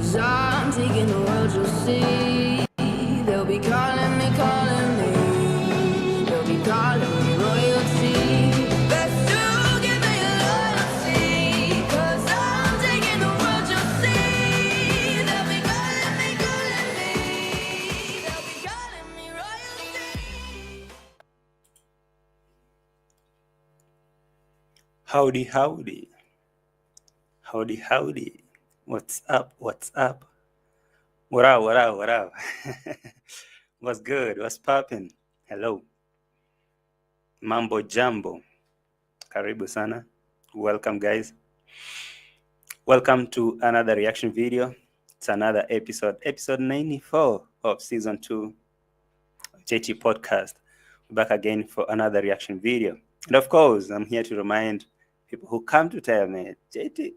'Cause I'm taking the world, you'll see. They'll be calling me, calling me. They'll be calling me royalty. Best to give me loyalty. 'Cause I'm taking the world, you'll see. They'll be calling me, calling me. They'll be calling me royalty. Howdy, howdy. Howdy, howdy. What's up? What's up? What up? What up? What up? What's good? What's poppin'? Hello. Mambo Jambo. Karibu sana. Welcome, guys. Welcome to another reaction video. It's another episode 94 of season 2 JT podcast. We're back again for another reaction video. And of course, I'm here to remind people who come to tell me, JT,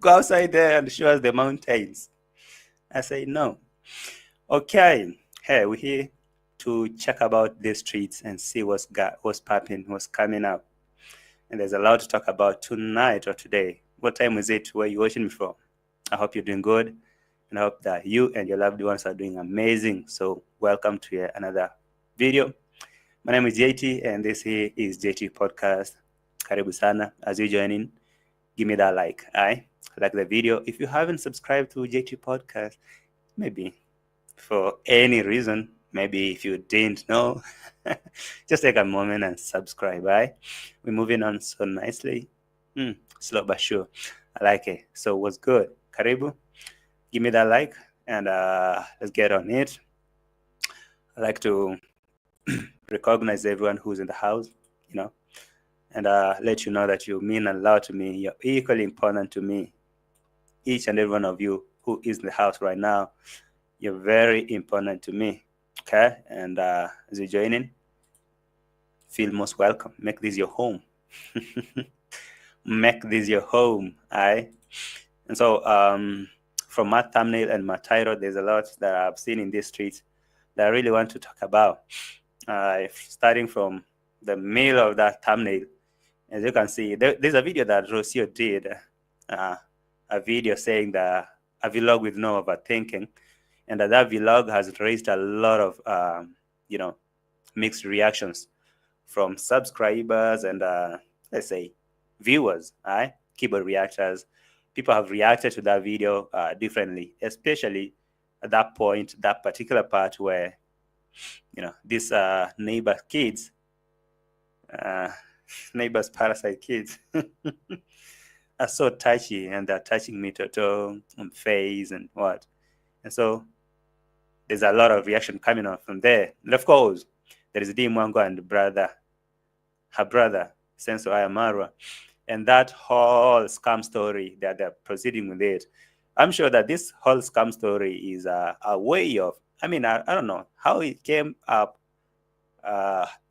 go outside there and show us the mountains. I say no. Okay, hey, we're here to check about the streets and see what's popping, what's coming up. And there's a lot to talk about tonight or today. What time is it? Where are you watching me from? I hope you're doing good, and I hope that you and your loved ones are doing amazing. So welcome to yet another video. My name is JT, and this here is JT Podcast. Karibu sana. As you join in, give me that like the video. If you haven't subscribed to JT Podcast, maybe for any reason, maybe if you didn't know, just take a moment and subscribe. We're moving on so nicely. Slow but sure. I like it. So what's good? Karibu. Give me that like, and let's get on it. I like to recognize everyone who's in the house, and let you know that you mean a lot to me. You're equally important to me. Each and every one of you who is in the house right now, you're very important to me. Okay? And as you join in, feel most welcome. Make this your home. Make this your home. And so from my thumbnail and my title, there's a lot that I've seen in these streets that I really want to talk about. Starting from the middle of that thumbnail, as you can see, there's a video that Rocio did, a video saying that a vlog with no overthinking, and that vlog has raised a lot of mixed reactions from subscribers and let's say viewers, keyboard reactors. People have reacted to that video differently, especially at that point, that particular part where these neighbor kids, neighbors parasite kids are so touchy, and they're touching me to face and what. And so there's a lot of reaction coming on from there. And of course, there is DEE MWANGO and her brother, Senso MARWA, and that whole scam story that they're proceeding with it. I'm sure that this whole scam story is a way of, I don't know how it came up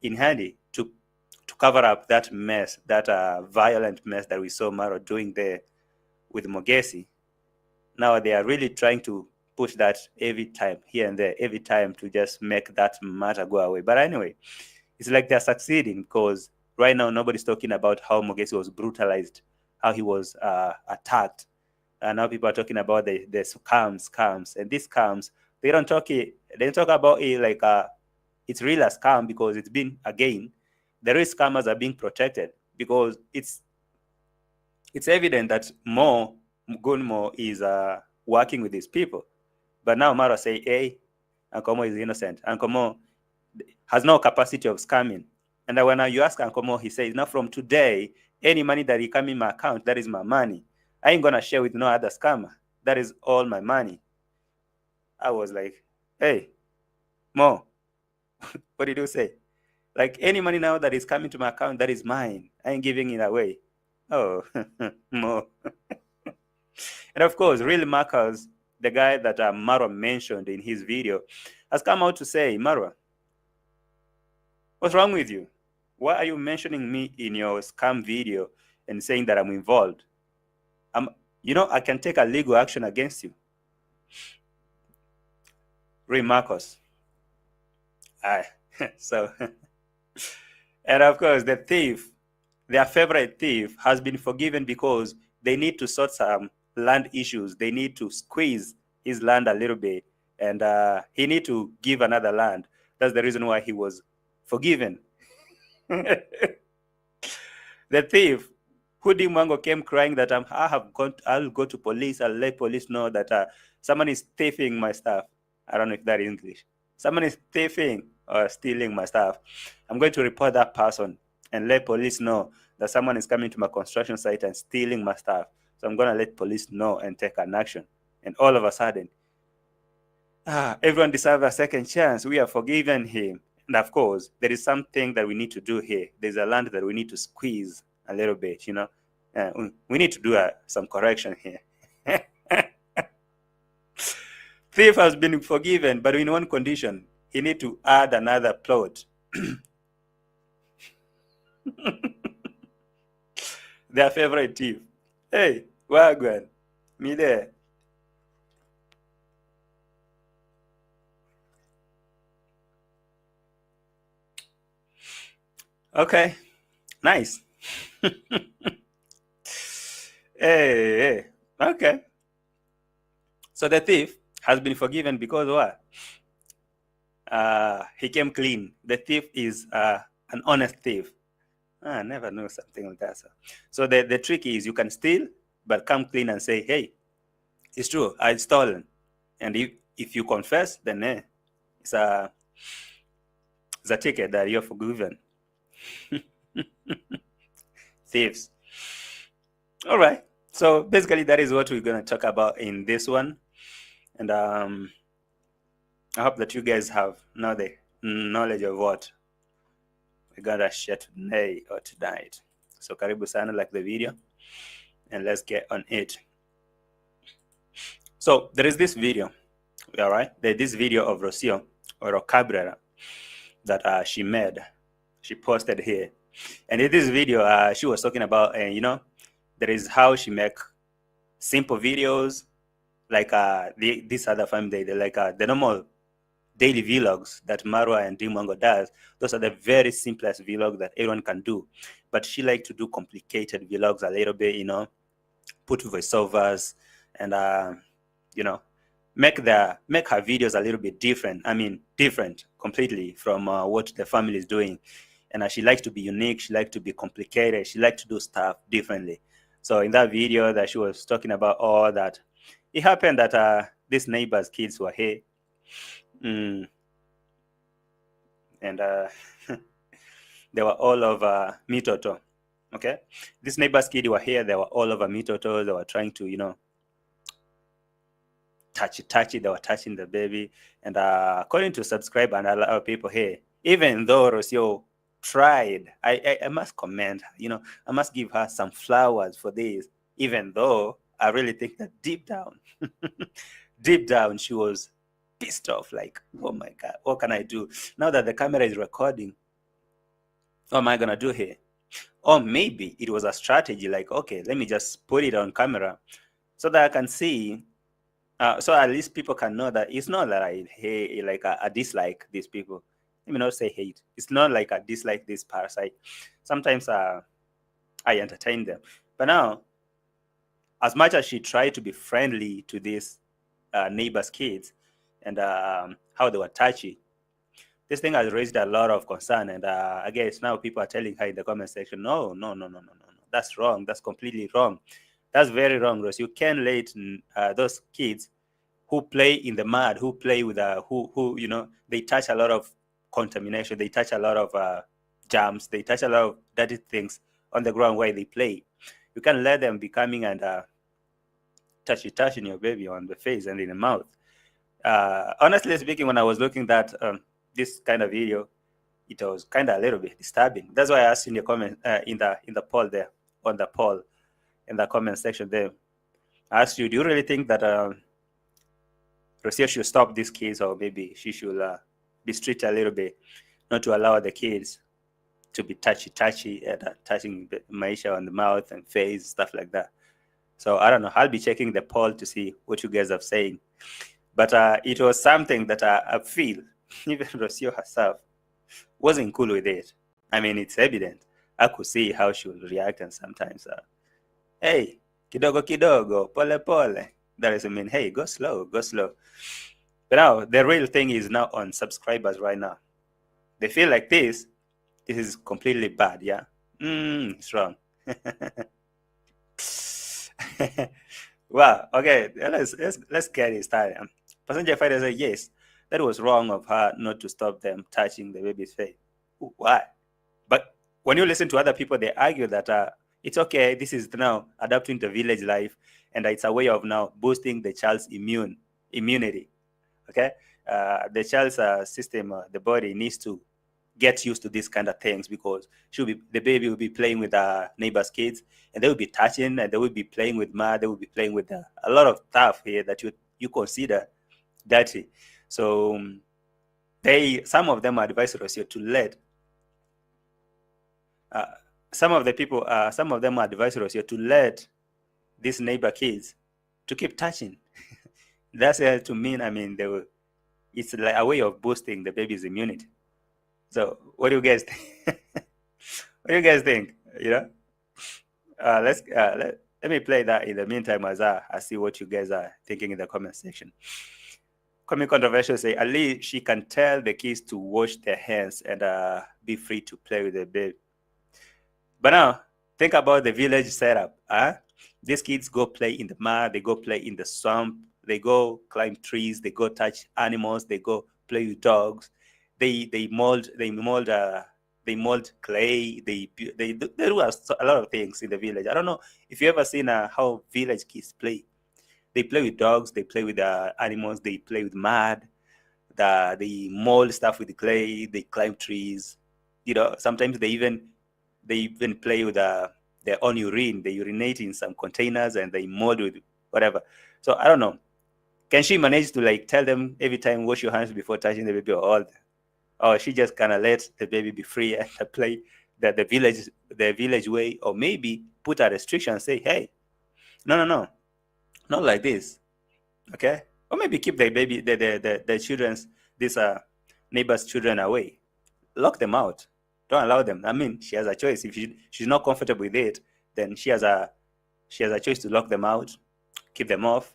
in handy to cover up that mess, that violent mess that we saw Marwa doing there with Mogesi. Now they are really trying to push that every time, here and there, every time, to just make that matter go away. But anyway, it's like they're succeeding, because right now nobody's talking about how Mogesi was brutalized, how he was attacked. And now people are talking about the scams. And these scams, they don't talk about it like it's really a scam, because it's been, again, the real scammers are being protected, because it's evident that Gunmo is working with these people. But now Marwa say, hey, Uncle Mo is innocent. Uncle Mo has no capacity of scamming. And when you ask Uncle Mo, he says, now from today, any money that come in my account, that is my money. I ain't gonna share with no other scammer. That is all my money. I was like, hey, Mo, what did you say? Like, any money now that is coming to my account, that is mine. I ain't giving it away. Oh, Mo. And of course, Real Marcus, the guy that Marwa mentioned in his video, has come out to say, Marwa, what's wrong with you? Why are you mentioning me in your scam video and saying that I'm involved? I can take a legal action against you. Real Marcus. So, and of course, the thief, their favorite thief, has been forgiven because they need to sort some land issues. They need to squeeze his land a little bit, and he need to give another land. That's the reason why he was forgiven. The thief, who DEE MWANGO, came crying that I'll go to police. I'll let police know that someone is thieving my stuff. I don't know if that is English. Someone is thieving or stealing my stuff. I'm going to report that person and let police know that someone is coming to my construction site and stealing my stuff. So I'm going to let police know and take an action. And all of a sudden, everyone deserves a second chance. We have forgiven him. And of course, there is something that we need to do here. There's a land that we need to squeeze a little bit, you know. We need to do some correction here. Thief has been forgiven, but in one condition. He need to add another plot. Their favorite thief. Hey, Wagwan, me there. Okay, nice. Hey, okay. So the thief has been forgiven because what? He came clean. The thief is an honest thief. I never knew something like that. So the trick is you can steal, but come clean and say, hey, it's true, I stolen. And if you confess, then it's a ticket that you're forgiven. Thieves. All right. So basically, that is what we're going to talk about in this one. And I hope that you guys have now the knowledge of what we're going to share today or tonight. So karibu sana, like the video, and let's get on it. So there is this video, all right? There's this video of Rocio or Cabrera that she made. She posted here. And in this video, she was talking about, you know, there is how she make simple videos, like this other family, like the normal daily vlogs that Marwa and DEE MWANGO does. Those are the very simplest vlogs that everyone can do. But she likes to do complicated vlogs a little bit, you know, put voiceovers and, you know, make her videos a little bit different. I mean, different completely from what the family is doing. And she likes to be unique. She likes to be complicated. She likes to do stuff differently. So in that video that she was talking about all that, it happened that these neighbors' kids were here. And they were all over Mitoto. Okay? These neighbors' kids were here. They were all over Mitoto. They were trying to, you know, touch it. They were touching the baby. And according to subscribe and a lot of people here, even though Rocio tried, I must commend her, you know, I must give her some flowers for this, even though I really think that deep down, she was pissed off, like, oh my God, what can I do? Now that the camera is recording, what am I gonna do here? Or maybe it was a strategy, like, okay, let me just put it on camera so that I can see, so at least people can know that it's not that I hate, like I dislike these people. Let me not say hate. It's not like I dislike this parasite. Sometimes I entertain them. But now, as much as she tried to be friendly to these neighbors' kids and how they were touchy, this thing has raised a lot of concern. And I guess now people are telling her in the comment section, no. That's wrong. That's completely wrong. That's very wrong, Rose. You can't let those kids who play in the mud, who play with who you know, they touch a lot of contamination, they touch a lot of germs, they touch a lot of dirty things on the ground where they play. You can let them be coming and touching your baby on the face and in the mouth. Honestly speaking, when I was looking at this kind of video, it was kind of a little bit disturbing. That's why I asked in the comment in the poll there, on the poll in the comment section there, I asked you, do you really think that Rocio should stop these kids, or maybe she should be strict a little bit, not to allow the kids to be touchy and touching Maisha on the mouth and face, stuff like that. So I don't know. I'll be checking the poll to see what you guys are saying. But it was something that I feel even Rocio herself wasn't cool with it. I mean, it's evident. I could see how she would react, and sometimes, hey, Kidogo kidogo, pole pole. That is, I mean, hey, go slow, go slow. But now the real thing is now on subscribers right now. They feel like this is completely bad, yeah? It's wrong. Wow, okay, let's get it started. Passenger fighter said, yes, that was wrong of her not to stop them touching the baby's face. Why? But when you listen to other people, they argue that it's okay, this is now adapting to village life, and it's a way of now boosting the child's immunity. Okay, the child's system, the body needs to get used to these kind of things, because the baby will be playing with neighbors' kids, and they will be touching, and they will be playing with mud, they will be playing with a lot of stuff here that you consider dirty. So some of them advise Rocio to let some of them advise Rocio to let these neighbor kids to keep touching. That's to mean, I mean, it's like a way of boosting the baby's immunity. So what do you guys think? What do you guys think? You know, let me play that in the meantime as I see what you guys are thinking in the comment section. Comment controversial say, at least she can tell the kids to wash their hands and be free to play with the baby. But now think about the village setup. These kids go play in the mud, they go play in the swamp, they go climb trees, they go touch animals, they go play with dogs. They mold clay. They do a lot of things in the village. I don't know if you ever seen how village kids play. They play with dogs. They play with animals. They play with mud. They mold stuff with clay. They climb trees. You know, sometimes they even play with their own urine. They urinate in some containers and they mold with whatever. So I don't know. Can she manage to like tell them every time wash your hands before touching the baby, or she just kind of let the baby be free and play the village way, or maybe put a restriction and say, hey, no, not like this, okay? Or maybe keep the baby, the children's, these neighbors' children away, lock them out, don't allow them. I mean, she has a choice. If she's not comfortable with it, then she has a choice to lock them out, keep them off,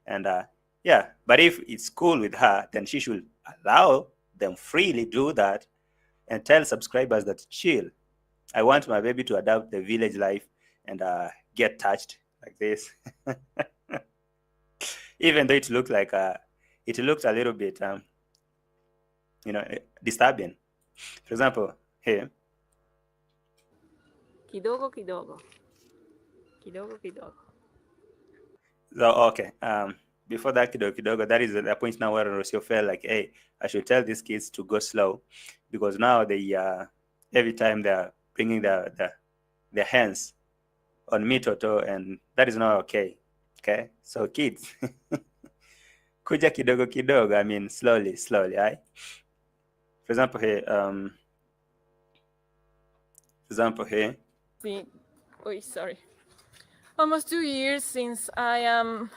and yeah. But if it's cool with her, then she should allow them freely do that and tell subscribers that chill. I want my baby to adapt the village life and get touched like this. Even though it looked like it looked a little bit disturbing. For example, here. Kidogo kidogo. Kidogo kidogo. So okay. Before that kidogo, that is the point now where Rocio felt like, hey, I should tell these kids to go slow, because now they every time they're bringing their hands on me toto, and that is not okay. Okay, so kids, kuja kidogo kidogo. I mean, slowly, right? For example here. See, oh, sorry. Almost 2 years since I am.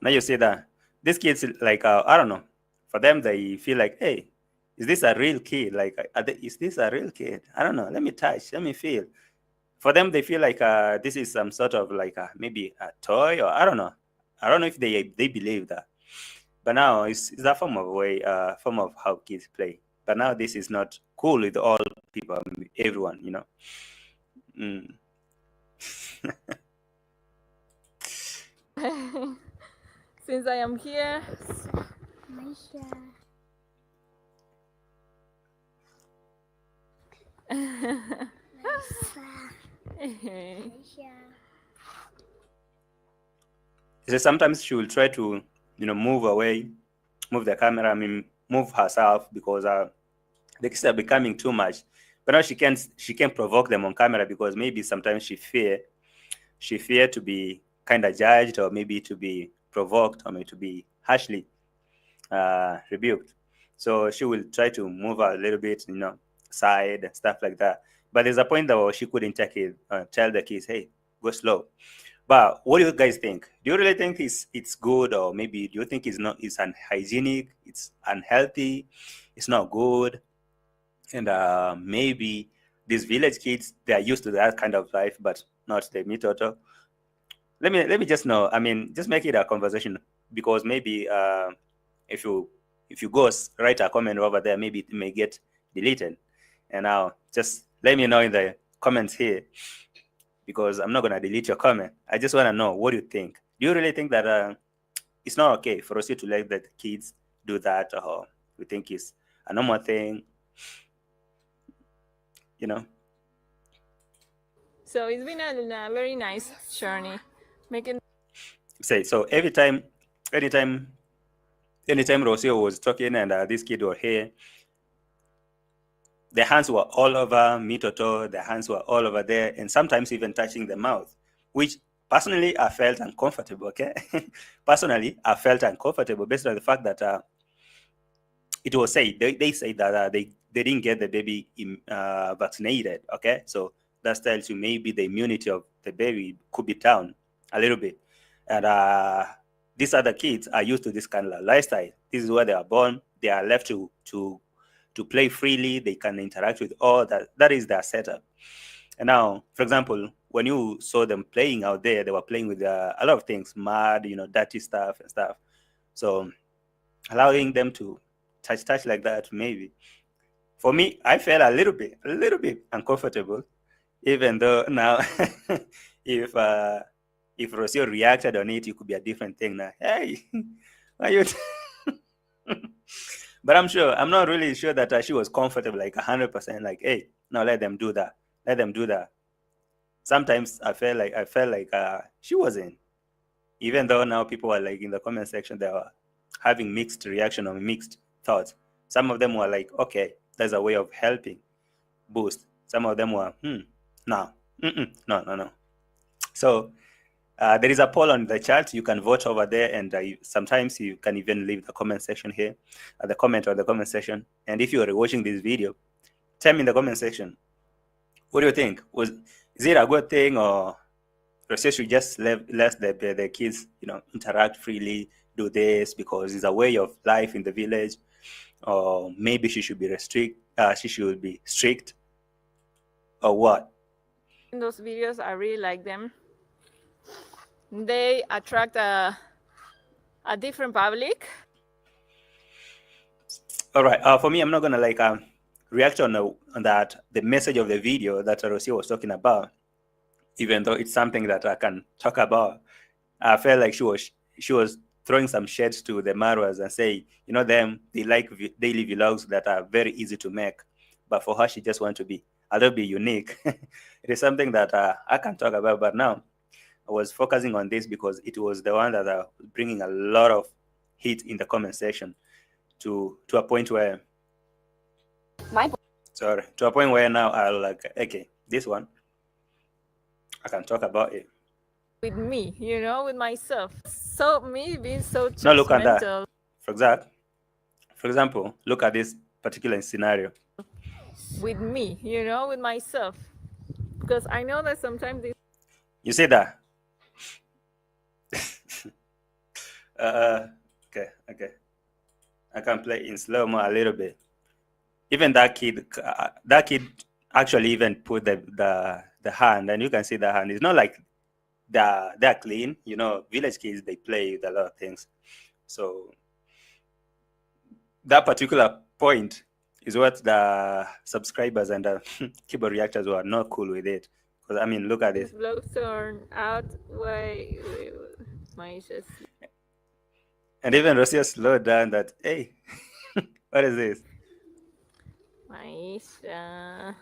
Now you see that these kids, like, I don't know, for them, they feel like, hey, is this a real kid? Like, is this a real kid? I don't know. Let me touch. Let me feel. For them, they feel like this is some sort of like maybe a toy, or I don't know. I don't know if they believe that. But now it's a form of how kids play. But now this is not cool with all people, everyone, you know. Since I am here. So sometimes she will try to, move away, move the camera, I mean, move herself, because the kids are becoming too much. But now she can't provoke them on camera, because maybe sometimes she fear to be kind of judged, or maybe to be provoked, or maybe to be harshly rebuked. So she will try to move a little bit, side and stuff like that. But there's a point that she couldn't take it, tell the kids, hey, go slow. But what do you guys think? Do you really think it's good, or maybe do you think it's unhygienic, it's unhealthy, it's not good, and maybe these village kids, they are used to that kind of life, but not the mitoto. Let me just know. I mean, just make it a conversation, because maybe if you go write a comment over there, maybe it may get deleted. And now just let me know in the comments here, because I'm not gonna delete your comment. I just want to know, what do you think? Do you really think that it's not okay for us to let the kids do that, or we think it's a normal thing? You know. So it's been a very nice journey, making. Say so anytime Rocio was talking and this kid was here, the hands were all over Mitoto, the hands were all over there, and sometimes even touching the mouth, which personally I felt uncomfortable, okay? Personally, I felt uncomfortable based on the fact that it was said, they say that they didn't get the baby vaccinated, okay? So that tells you maybe the immunity of the baby could be down a little bit. And these other kids are used to this kind of lifestyle. This is where they are born. They are left to play freely. They can interact with all that. That is their setup. And now, for example, when you saw them playing out there, they were playing with a lot of things, mud, dirty stuff and stuff. So allowing them to touch like that, maybe. For me, I felt a little bit uncomfortable, even though now if Rocio reacted on it, it could be a different thing now. Hey, are you? But I'm not really sure that she was comfortable, like 100%. Like, hey, no, let them do that. Let them do that. Sometimes I felt like she wasn't. Even though now people are like in the comment section, they were having mixed reaction or mixed thoughts. Some of them were like, okay, there's a way of helping boost. Some of them were, no. So there is a poll on the chat. You can vote over there, and sometimes you can even leave the comment section here, the comment section. And if you are watching this video, tell me in the comment section, what do you think? Is it a good thing, or Rocio should just let the kids, interact freely, do this because it's a way of life in the village, or maybe she should be strict, or what? In those videos, I really like them. They attract a different public. All right. For me, I'm not gonna react on that, the message of the video that Rocio was talking about, even though it's something that I can talk about. I felt like she was throwing some shades to the MARWAs and say, they like daily vlogs that are very easy to make, but for her, she just wants to be a little bit unique. It is something that I can talk about, but now I was focusing on this because it was the one that was bringing a lot of heat in the comment section to a point where now I'll like, okay, this one I can talk about it with me, with myself. So me being so judgmental. Now look at that. For example, look at this particular scenario. With me, with myself. Because I know that sometimes you see that? Okay. I can play in slow-mo a little bit. Even that kid actually even put the hand, and you can see the hand. It's not like they're clean. Village kids, they play with a lot of things. So that particular point is what the subscribers and the keyboard reactors were not cool with it. Because, I mean, look at this. Vlogs turn out way just. And even Rocio slowed down that, hey, what is this? Maisha.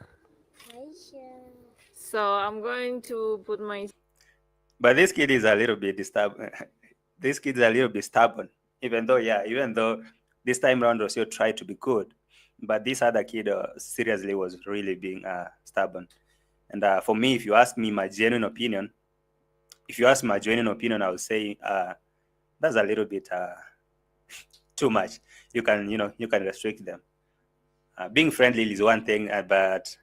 So I'm going to put my. But this kid is a little bit disturbed. This kid is a little bit stubborn. Even though this time around Rocio tried to be good, but this other kid seriously was really being stubborn. And for me, if you ask me my genuine opinion, I would say that's a little bit too much. You can restrict them. Being friendly is one thing, but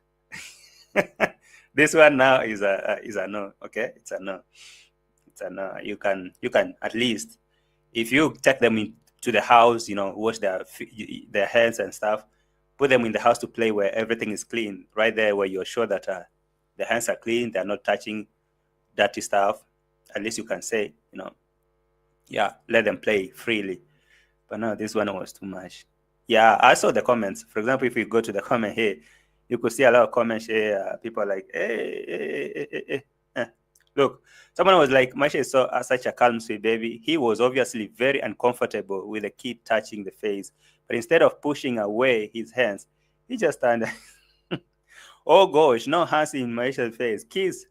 this one now is a no. Okay, it's a no. You can at least, if you take them into the house, wash their hands and stuff, put them in the house to play where everything is clean, right there where you're sure that the hands are clean, they're not touching dirty stuff. At least you can say, yeah, let them play freely. But no, this one was too much. Yeah, I saw the comments. For example, if you go to the comment here, you could see a lot of comments here. People are like, hey. Look, someone was like, Masha is such a calm, sweet baby. He was obviously very uncomfortable with the kid touching the face. But instead of pushing away his hands, he just turned. Oh gosh, no hands in Maisha's face. Kids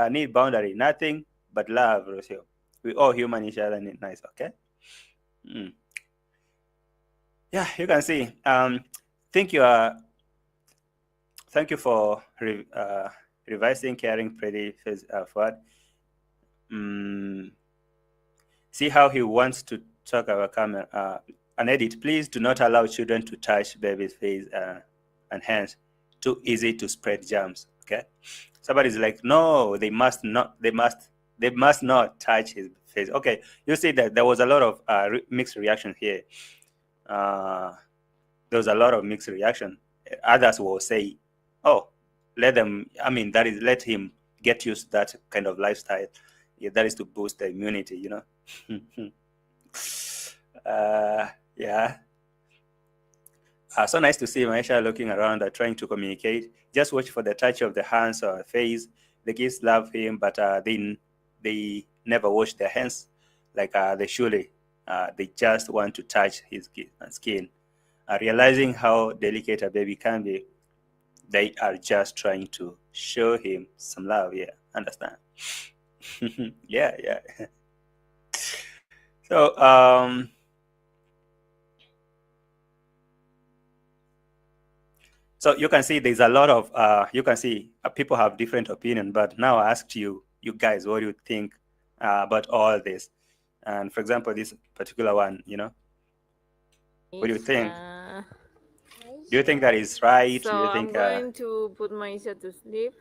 need boundary, nothing but love, Rocio. We all human each other need nice, okay? Yeah, you can see. Thank you for revising, caring, pretty forward. See how he wants to talk about camera. An edit, please do not allow children to touch baby's face and hands. Too easy to spread germs. Okay. Somebody's like, no, they must not touch his face. Okay, you see that there was a lot of mixed reaction here. There was a lot of mixed reaction. Others will say, oh, let him get used to that kind of lifestyle. Yeah, that is to boost the immunity, yeah. So nice to see Maisha looking around and trying to communicate. Just watch for the touch of the hands or face. The kids love him, but they never wash their hands like they surely. They just want to touch his skin. Realizing how delicate a baby can be, they are just trying to show him some love. Yeah, understand? yeah. So so you can see there's a lot of people have different opinion. But now I asked you guys, what do you think about all this? And for example, this particular one, what do you think? Do you think that is right? So do you think, I'm going to put Maisha to sleep.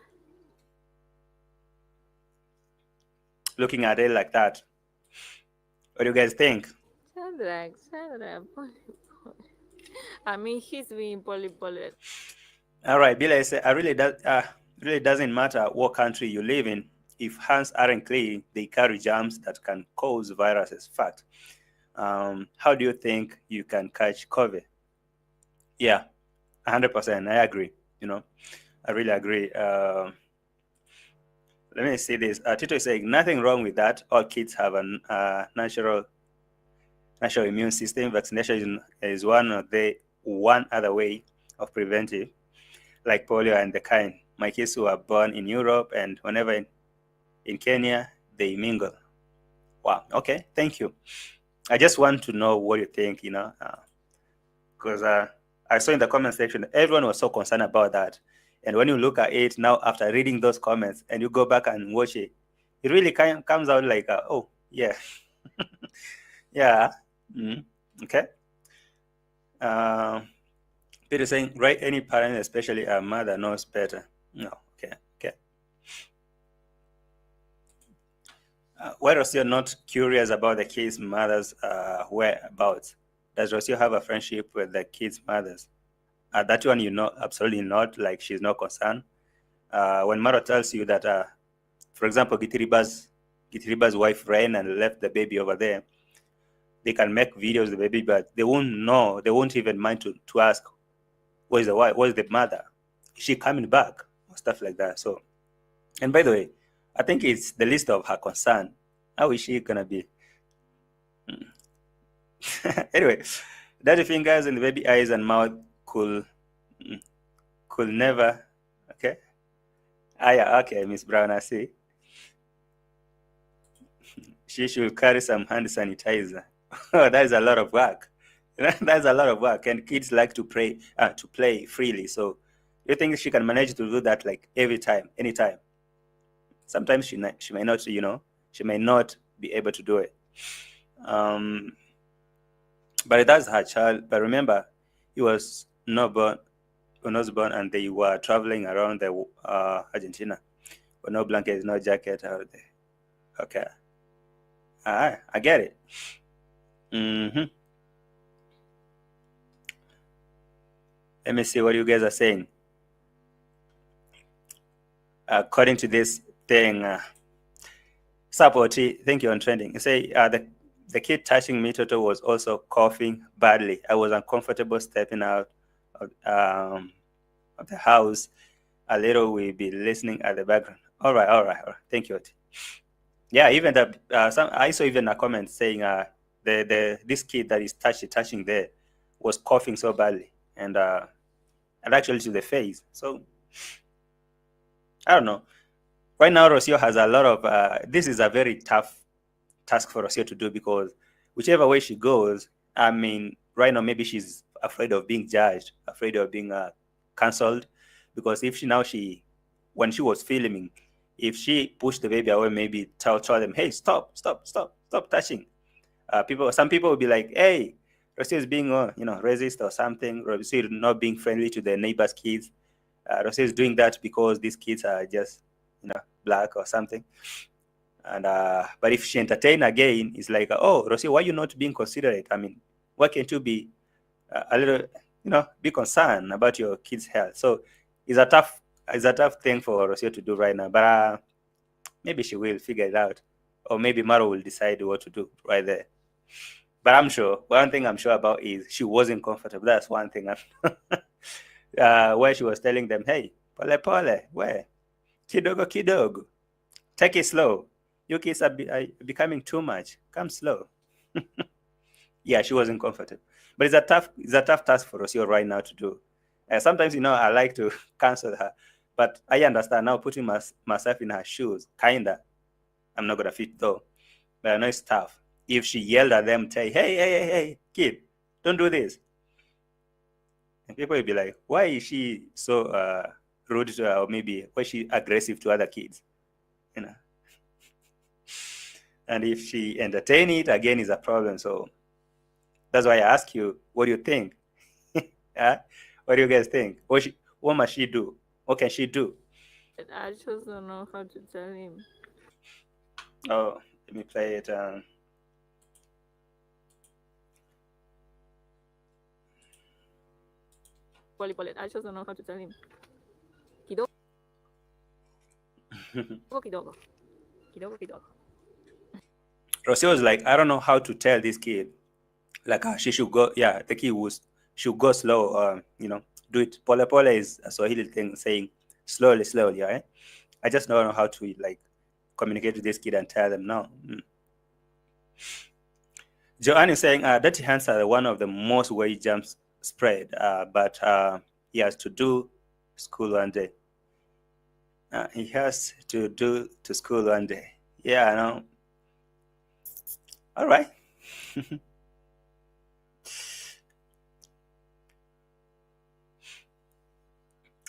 Looking at it like that, what do you guys think? Shadrach, I mean, he's being poly. All right, Billy said, really doesn't matter what country you live in. If hands aren't clean, they carry germs that can cause viruses. Fact. How do you think you can catch COVID? Yeah, 100%. I agree. I really agree. Let me see this. Tito is saying nothing wrong with that. All kids have a natural immune system. Vaccination is one other way of preventive, like polio and the kind. My kids who are born in Europe and whenever in Kenya, they mingle. Wow. Okay. Thank you. I just want to know what you think, because I saw in the comment section, everyone was so concerned about that. And when you look at it now, after reading those comments and you go back and watch it, it really comes out like, oh, yeah. yeah. Okay. Peter saying, right, any parent, especially a mother, knows better. No. Okay. Why Rocio not curious about the kids' mothers' whereabouts? Does Rocio have a friendship with the kids' mothers? That one, absolutely not. Like, she's not concerned. When Maro tells you that, for example, Gitiriba's wife ran and left the baby over there, they can make videos of the baby, but they won't know. They won't even mind to ask, where's the wife? Where's the mother? Is she coming back? Or stuff like that. So, and by the way, I think it's the list of her concern. How is she gonna be? Anyway, daddy fingers and the baby eyes and mouth could never. Okay. Yeah. Okay, Miss Brown, I see. She should carry some hand sanitizer. That is a lot of work. That's a lot of work, and kids like to play freely. So, you think she can manage to do that like every time, anytime? Sometimes she may not, she may not be able to do it. But that's her child. But remember, he was not born, and they were traveling around the Argentina with no blankets, no jacket out there. Okay. All right, I get it. Let me see what you guys are saying. According to this thing, Sapoti, thank you on trending. You say the kid touching me, Toto, was also coughing badly. I was uncomfortable stepping out of the house. A little will be listening at the background. All right. Thank you, Oti. Yeah, even I saw even a comment saying this kid that is touching there was coughing so badly, and actually to the face. So I don't know. Right now, Rocio has a lot of. This is a very tough task for Rocio to do because whichever way she goes, I mean, right now maybe she's afraid of being judged, afraid of being cancelled, because if when she was filming, if she pushed the baby away, maybe tell them, hey, stop touching. Some people will be like, hey, Rocio is being, racist or something. Rocio is not being friendly to the neighbors' kids. Rocio is doing that because these kids are just, black or something. And but if she entertain again, it's like, oh, Rocio, why are you not being considerate? I mean, why can't you be a little, be concerned about your kids' health? So it's a tough thing for Rocio to do right now. But maybe she will figure it out, or maybe Maro will decide what to do right there. But I'm sure one thing I'm sure about is she wasn't comfortable. That's one thing. Where she was telling them, hey, pole, where? Kidogo. Take it slow. Your kids are becoming too much. Come slow. Yeah, she wasn't comfortable. But it's a tough task for Rocio right now to do. Sometimes, I like to cancel her. But I understand now, putting myself in her shoes, kinda. I'm not gonna fit though. But I know it's tough. If she yelled at them, say, hey, kid, don't do this. And people will be like, why is she so rude to her, or maybe why is she aggressive to other kids? And if she entertain it, again, is a problem. So that's why I ask you, what do you think? What do you guys think? What must she do? What can she do? I just don't know how to tell him. Oh, let me play it. I just don't know how to tell him. Kidogo. Rocio was like, I don't know how to tell this kid, like she should go. Yeah, the kid should go slow. Do it. Pole is a Swahili thing saying slowly. Right? I just don't know how to communicate with this kid and tell them no. Joanne is saying dirty hands are one of the most way jumps spread, but he has to do school one day. He has to do to school one day. Yeah, I know. All right.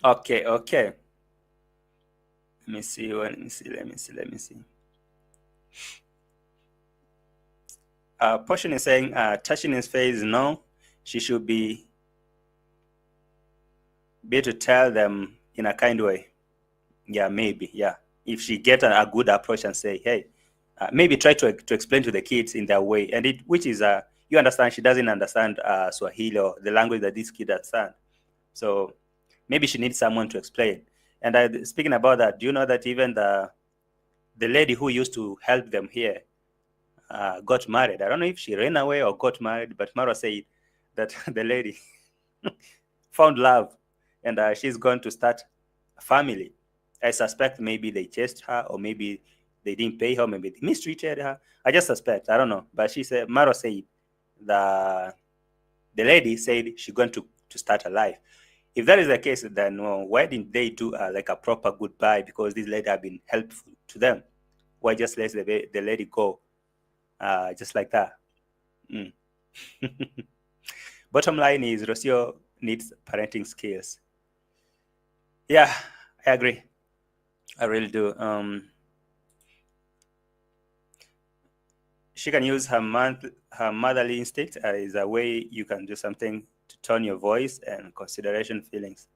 Okay. Let me see. Portion is saying touching his face, no. She should be to tell them in a kind way. Yeah, maybe. Yeah. If she get a good approach and say, hey, maybe try to explain to the kids in their way. And which is, you understand, she doesn't understand Swahili or the language that this kid understands. So maybe she needs someone to explain. And speaking about that, do you know that even the lady who used to help them here got married? I don't know if she ran away or got married, but Marwa said that the lady found love and she's going to start a family. I suspect maybe they chased her, or maybe they didn't pay her, maybe they mistreated her. I just suspect. I don't know. But she said, Marwa said the lady said she's going to start a life. If that is the case, then why didn't they do like a proper goodbye? Because this lady have been helpful to them. Why just let the lady go just like that? Bottom line is Rocio needs parenting skills. Yeah, I agree. I really do. She can use her motherly instinct as a way you can do something to tone your voice and consideration feelings.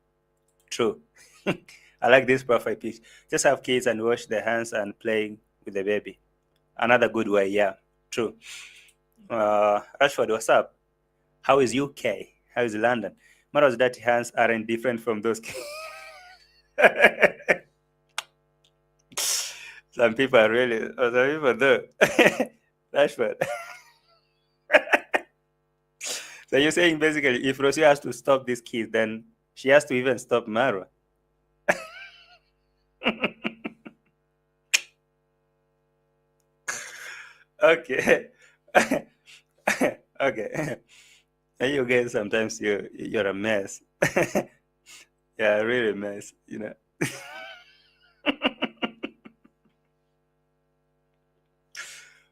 True. I like this profile pic. Just have kids and wash their hands and play with the baby. Another good way, yeah. True. Rashford, what's up? How is UK? How is London? Marwa's dirty hands aren't different from those. Some people are really, some people do. Rashford. So you're saying basically if Rocio has to stop this kid, then she has to even stop Marwa. Okay. Okay. And you guys, sometimes you're a mess. Yeah, really a mess, you know.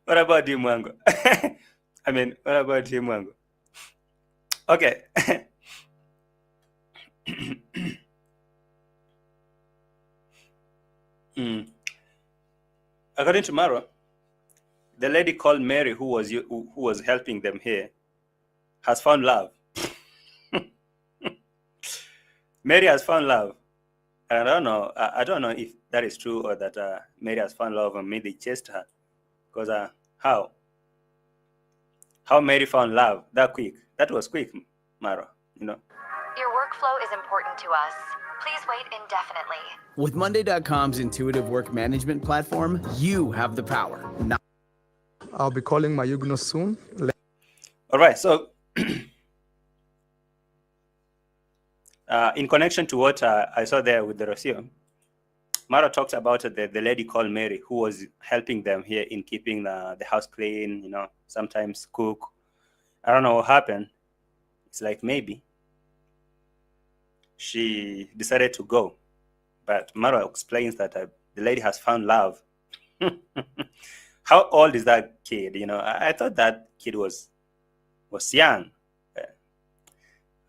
What about DEE MWANGO? I mean, what about DEE MWANGO? Okay. According to Marwa, the lady called Mary who was helping them here has found love. Mary has found love. And I don't know. I don't know if that is true or that Mary has found love and maybe chased her. Because how Mary found love that quick? That was quick, Marwa. You know. Your workflow is important to us. Please wait indefinitely. With Monday.com's intuitive work management platform, you have the power. I'll be calling my Yugno soon. All right. So, in connection to what I saw there with the Rocio, Marwa talks about the lady called Mary who was helping them here in keeping the house clean, you know, sometimes cook. I don't know what happened. It's like maybe she decided to go. But Marwa explains that the lady has found love. How old is that kid? You know, I thought that kid was young.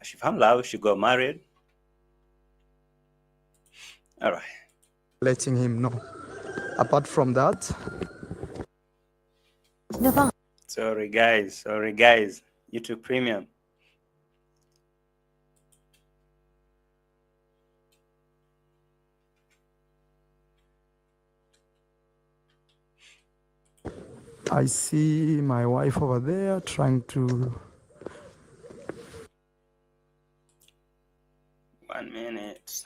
She found love. She got married. All right. Letting him know. Apart from that, Sorry guys. YouTube Premium. I see my wife over there trying to. 1 minute.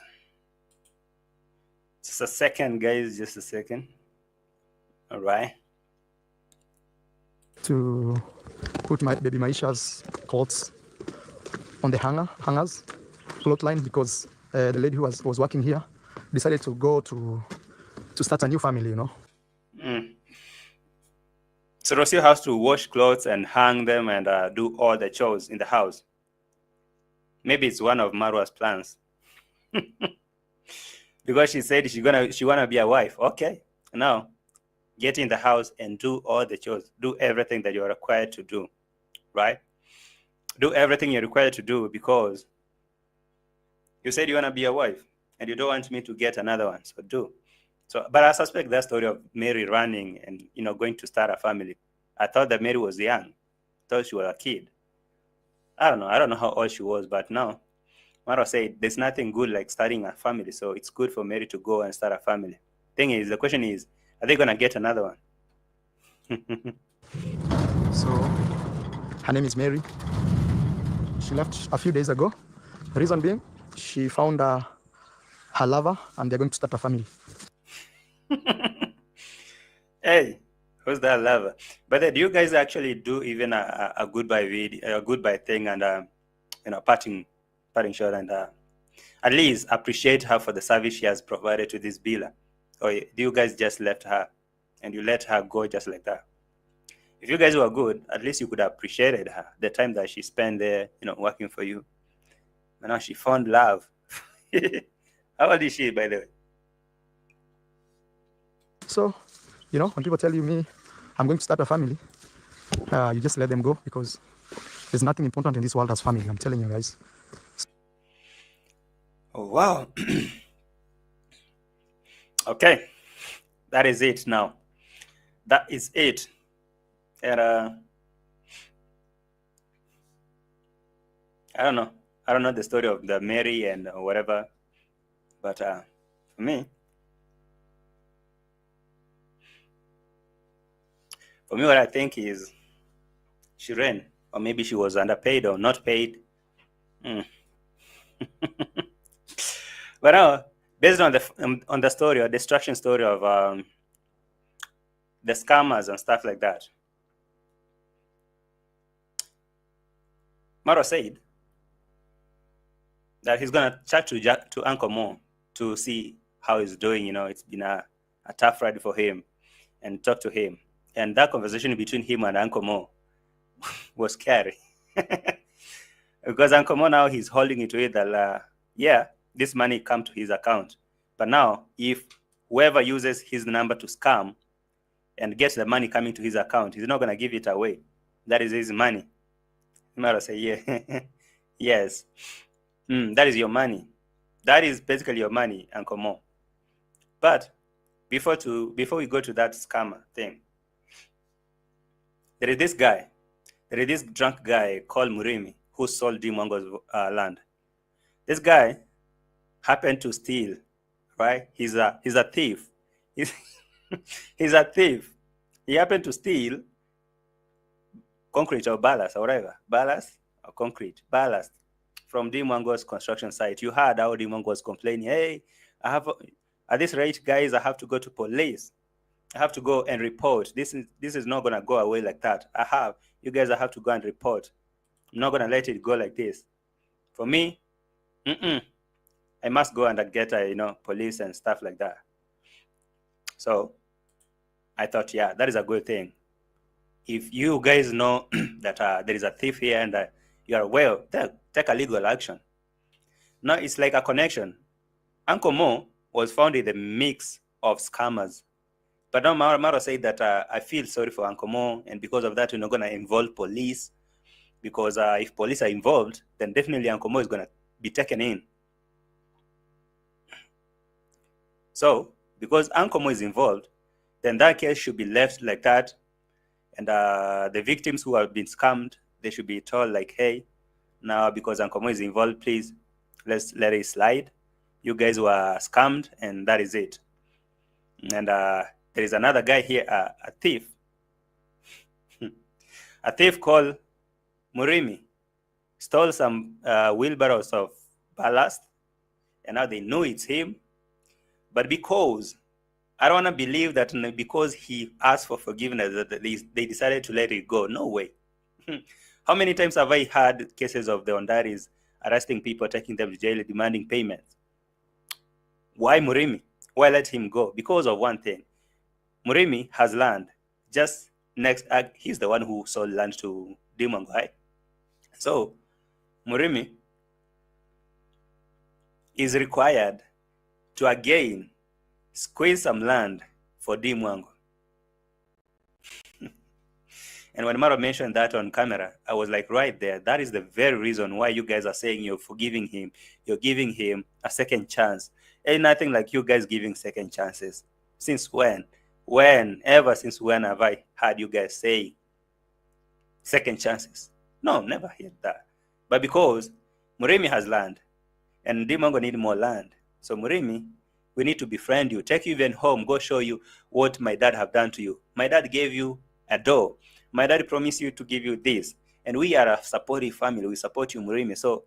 Just a second, guys. Just a second. All right. To put my baby Maisha's clothes on the hangers, float line, because the lady who was working here decided to go to start a new family, you know. So Rocio has to wash clothes and hang them and do all the chores in the house. Maybe it's one of Marwa's plans. Because she said she wanna be a wife. Okay, now get in the house and do all the chores. Do everything that you're required to do, right? Do everything you're required to do because you said you wanna be a wife and you don't want me to get another one. So do. So, but I suspect that story of Mary running and going to start a family. I thought that Mary was young. I thought she was a kid. I don't know how old she was, but now Marwa said there's nothing good like starting a family. So it's good for Mary to go and start a family. The question is, are they gonna get another one? So her name is Mary. She left a few days ago. The reason being, she found her lover and they're going to start a family. Hey, who's that lover? But do you guys actually do even a goodbye video, a goodbye thing, and parting shot, and at least appreciate her for the service she has provided to this biller? Or do you guys just left her and you let her go just like that? If you guys were good, at least you could have appreciated her, the time that she spent there, working for you. And now she found love. How old is she, by the way? So, when people tell you me, I'm going to start a family, you just let them go, because there's nothing important in this world as family. I'm telling you guys. Oh, wow. Okay. That is it now. That is it. And I don't know. I don't know the story of the Mary and whatever. But for me, what I think is she ran, or maybe she was underpaid or not paid. But now, based on the story or destruction story of the scammers and stuff like that, Marwa said that he's gonna chat to Uncle Mo to see how he's doing. You know, it's been a tough ride for him, and talk to him. And that conversation between him and Uncle Mo was scary. Because Uncle Mo now he's holding it to it that yeah, this money come to his account. But now if whoever uses his number to scam and gets the money coming to his account, he's not gonna give it away. That is his money. Mara say, yeah. Yes. That is your money. That is basically your money, Uncle Mo. But before we go to that scammer thing, there is this drunk guy called Murimi who sold DEE MWANGO's land. This guy happened to steal, right? He's a thief. He's a thief. He happened to steal concrete or ballast or whatever. Ballast or concrete. Ballast from DEE MWANGO's construction site. You heard how DEE MWANGO was complaining, hey, at this rate, guys, I have to go to police. I have to go and report. This is not gonna go away like that. You guys have to go and report. I'm not gonna let it go like this. For me, I must go and get police and stuff like that. So I thought, yeah, that is a good thing. If you guys know that there is a thief here and you are aware, take a legal action. Now it's like a connection. Uncle Mo was found in the mix of scammers. But now Marwa said that I feel sorry for Uncle Mo, and because of that, we're not going to involve police. Because if police are involved, then definitely Uncle Mo is going to be taken in. So, because Uncle Mo is involved, then that case should be left like that. And the victims who have been scammed, they should be told like, hey, now because Uncle Mo is involved, please, let's let it slide. You guys were scammed, and that is it. And there is another guy here, a thief. A thief called Murimi stole some wheelbarrows of ballast, and now they know it's him. But because I don't want to believe that because he asked for forgiveness that they decided to let it go. No way. How many times have I had cases of the Ondaris arresting people, taking them to jail, demanding payments? Why Murimi? Why let him go? Because of one thing. Murimi has land. Just next, he's the one who sold land to DEE MWANGO, right? So Murimi is required to again squeeze some land for DEE MWANGO. And when Marwa mentioned that on camera, I was like, right there, that is the very reason why you guys are saying you're forgiving him. You're giving him a second chance. Ain't nothing like you guys giving second chances. Since when? Ever since when have I heard you guys say second chances? No, never heard that. But because Murimi has land, and DEE MWANGO need more land. So Murimi, we need to befriend you, take you even home, go show you what my dad have done to you. My dad gave you a door. My dad promised you to give you this. And we are a supportive family. We support you, Murimi. So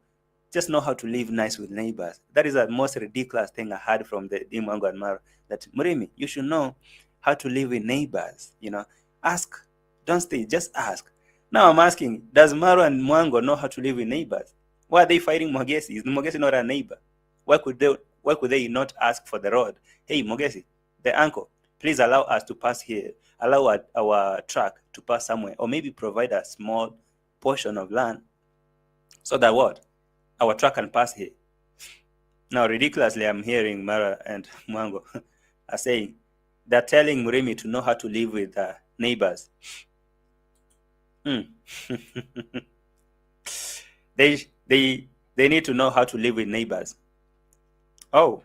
just know how to live nice with neighbors. That is the most ridiculous thing I heard from the DEE MWANGO and Marwa. That Murimi, you should know how to live with neighbors. Ask. Don't stay, just ask. Now I'm asking, does Marwa and MWANGO know how to live with neighbors? Why are they fighting Mogesi? Is Mogesi not a neighbor? Why could they not ask for the road? Hey, Mogesi, the uncle, please allow us to pass here. Allow our truck to pass somewhere. Or maybe provide a small portion of land so that what? Our truck can pass here. Now, ridiculously, I'm hearing Marwa and MWANGO are saying they're telling Murimi to know how to live with neighbors. They need to know how to live with neighbors. Oh,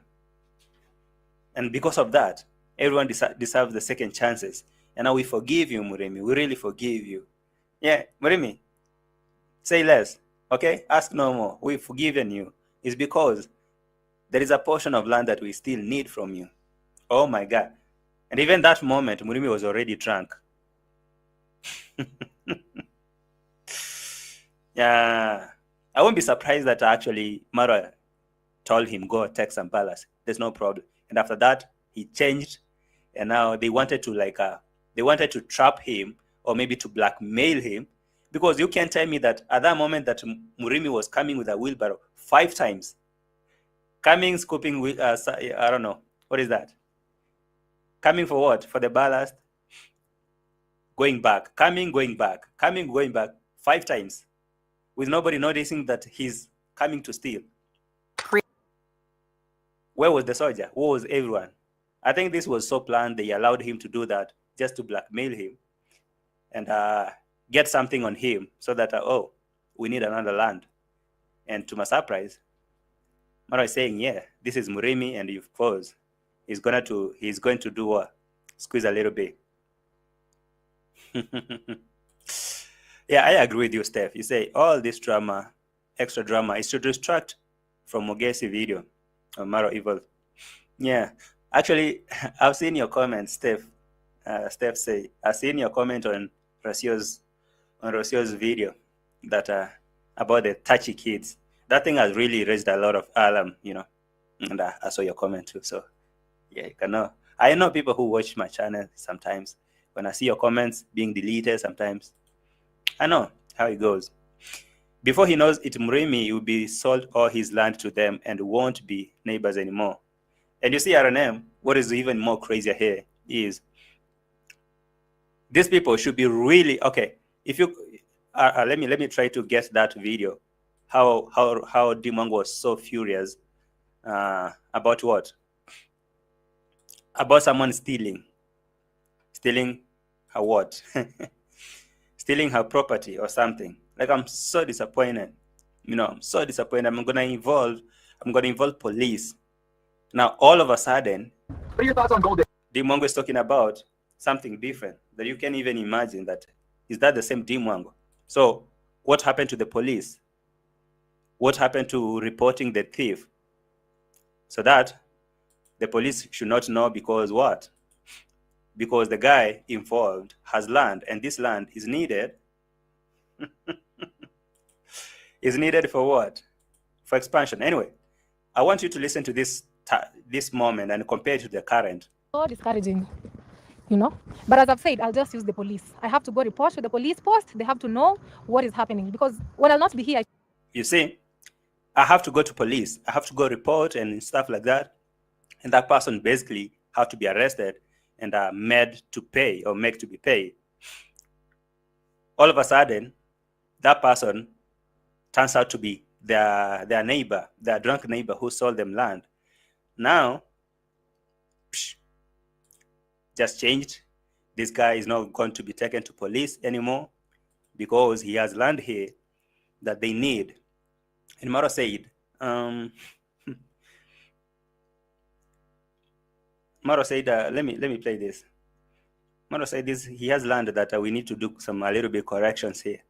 and because of that, everyone deserves the second chances. And now we forgive you, Murimi. We really forgive you. Yeah, Murimi, say less, okay? Ask no more. We've forgiven you. It's because there is a portion of land that we still need from you. Oh my God. And even that moment, Murimi was already drunk. Yeah. I won't be surprised that actually Marwa told him, go take some ballast. There's no problem. And after that, he changed. And now they wanted to trap him, or maybe to blackmail him, because you can't tell me that at that moment that Murimi was coming with a wheelbarrow 5 times. Coming, scooping, I don't know. What is that? Coming for what? For the ballast? Going back. Coming, going back. Coming, going back 5 times. With nobody noticing that he's coming to steal. Where was the soldier? Where was everyone? I think this was so planned. They allowed him to do that just to blackmail him and get something on him, so that, oh, we need another land. And to my surprise, Marwa is saying, yeah, this is Murimi, and of course, he's going to do what? Squeeze a little bit. Yeah, I agree with you, Steph. You say all this drama, extra drama, is to distract from Mogesi video of Marwa Evil. Yeah, actually, I've seen your comment, Steph. Steph say, I've seen your comment on Rocio's video that about the touchy kids. That thing has really raised a lot of alarm, you know. And I saw your comment too. So yeah, you can know. I know people who watch my channel sometimes. When I see your comments being deleted sometimes, I know how it goes. Before he knows it, Murimi will be sold all his land to them and won't be neighbors anymore. And you see, RNM, what is even more crazier here is these people should be really okay. If you let me try to get that video. How DEE MWANGO was so furious about what? About someone stealing her what? Stealing her property or something. Like, I'm so disappointed. You know, I'm so disappointed. I'm gonna involve police. Now all of a sudden, What are your thoughts on gold? DEE MWANGO is talking about something different that you can't even imagine. That is that the same DEE MWANGO? So what happened to the police? What happened to reporting the thief? So that the police should not know, because what? Because the guy involved has land, and this land is needed. Is needed for what? For expansion. Anyway, I want you to listen to this moment and compare it to the current. So discouraging, you know. But as I've said, I'll just use the police. I have to go report to the police post. They have to know what is happening, because when I'll not be here. You see, I have to go to police. I have to go report and stuff like that. And that person basically have to be arrested and made to pay, or make to be paid. All of a sudden, that person turns out to be their neighbor, their drunk neighbor who sold them land. Now, just changed. This guy is not going to be taken to police anymore because he has land here that they need. And Marwa said, Marwa said, let me play this. Marwa said this, he has land that we need to do a little bit corrections here.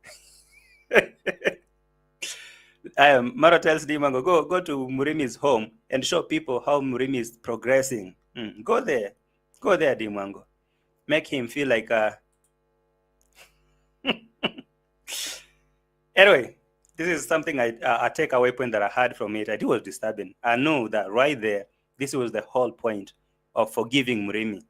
Marwa tells DEE MWANGO, go to Murimi's home and show people how Murimi is progressing. Go there, DEE MWANGO. Make him feel like Anyway, this is something I take away point that I had from it. It was disturbing. I knew that right there, this was the whole point of forgiving Murimi.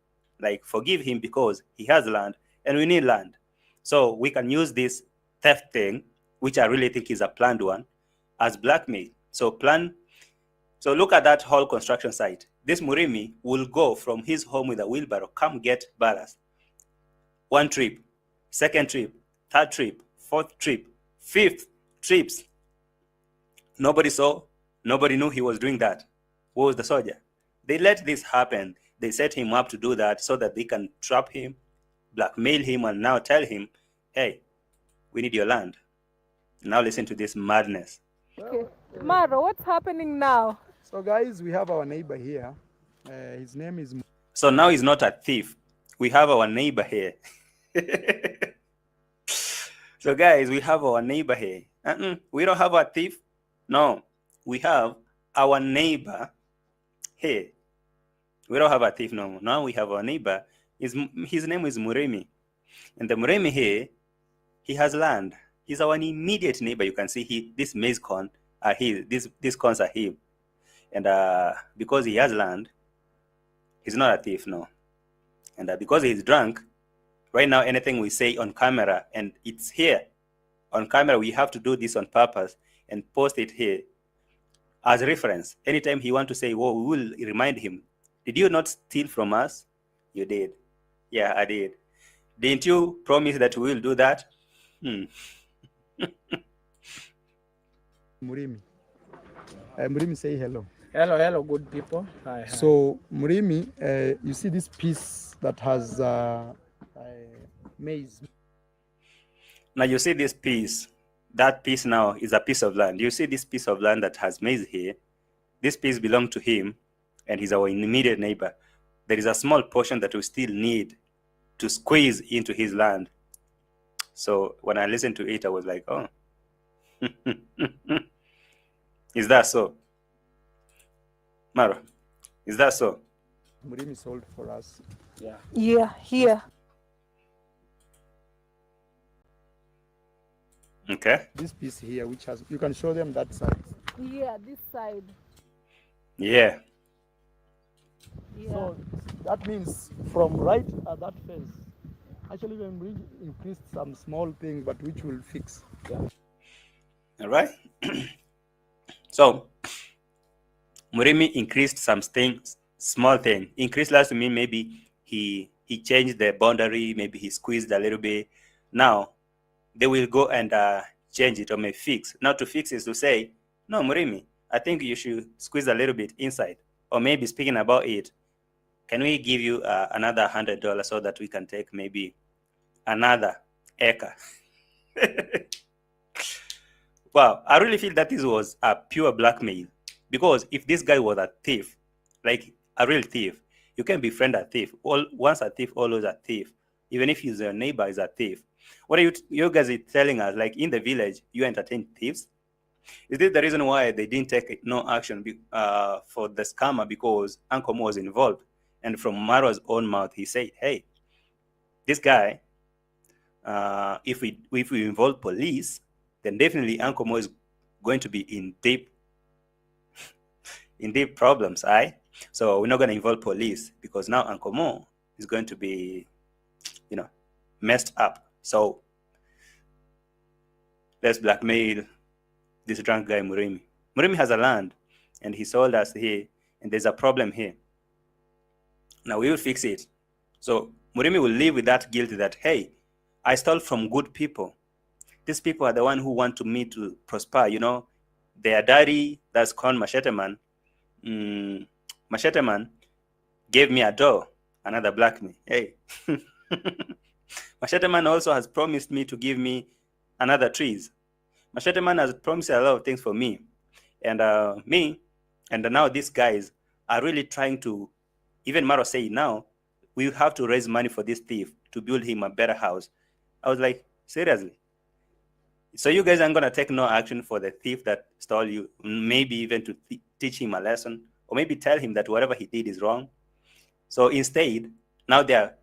Like, forgive him because he has land and we need land. So we can use this theft thing, which I really think is a planned one, as blackmail. So look at that whole construction site. This Murimi will go from his home with a wheelbarrow, come get ballast. 1 trip, 2nd trip, 3rd trip, 4th trip, 5th trips. Nobody saw, nobody knew he was doing that. What was the soldier? They let this happen. They set him up to do that so that they can trap him, blackmail him, and now tell him, hey, we need your land. Now listen to this madness. Okay. Marwa, what's happening now? So guys, we have our neighbor here. His name is... So now he's not a thief. We have our neighbor here. So guys, we have our neighbor here. We don't have a thief. No, we have our neighbor here. We don't have a thief no more. Now we have our neighbor. His name is Murimi. And the Murimi here, he has land. He's our immediate neighbor. You can see this maize corn are his. These corns are him. And because he has land, he's not a thief, no. And because he's drunk, right now anything we say on camera, and it's here on camera, we have to do this on purpose and post it here as reference. Anytime he want to say, "Whoa," we will remind him, "Did you not steal from us?" You did. Yeah, I did. Didn't you promise that we will do that? Murimi. Murimi, say hello. Hello, good people. Hi. So, Murimi, you see this piece that has maize. Now you see this piece. That piece now is a piece of land. You see this piece of land that has maize here. This piece belongs to him, and he's our immediate neighbor. There is a small portion that we still need to squeeze into his land. So when I listened to it, I was like, oh. Is that so? Marwa, is that so? Murimi sold for us. Yeah. Yeah, here. Okay. This piece here, which has, you can show them that side. Yeah, this side. Yeah. Yeah. So that means from right at that fence, actually when we increased some small thing, but which will fix. Yeah. All right. So Murimi increased some things, small thing. Increased last to mean maybe he changed the boundary, maybe he squeezed a little bit. Now they will go and change it or may fix. Now to fix is to say, no, Murimi, I think you should squeeze a little bit inside. Or maybe speaking about it, can we give you another $100 so that we can take maybe another acre? Wow, I really feel that this was a pure blackmail. Because if this guy was a thief, like a real thief, you can befriend a thief. Once a thief, always a thief. Even if he's your neighbor, is a thief. What are you guys telling us? Like in the village, you entertain thieves? Is this the reason why they didn't take no action for the scammer? Because Uncle Mo was involved. And from Marwa's own mouth, he said, hey, this guy, if we involve police, then definitely Uncle Mo is going to be in deep problems, right? So we're not going to involve police because now Uncle Mo is going to be, messed up. So let's blackmail this drunk guy, Murimi. Murimi has a land, and he sold us here, and there's a problem here. Now we will fix it. So Murimi will live with that guilt that, hey, I stole from good people. These people are the one who want me to prosper, Their daddy, that's called Machete Man. Machete Man gave me a door, another blackmail. Hey. Machete Man also has promised me to give me another trees. Machete Man has promised a lot of things for me. And now these guys are really trying to, even Marwa say now, we have to raise money for this thief to build him a better house. I was like, seriously? So you guys aren't going to take no action for the thief that stole you, maybe even to teach him a lesson, or maybe tell him that whatever he did is wrong? So instead, now they're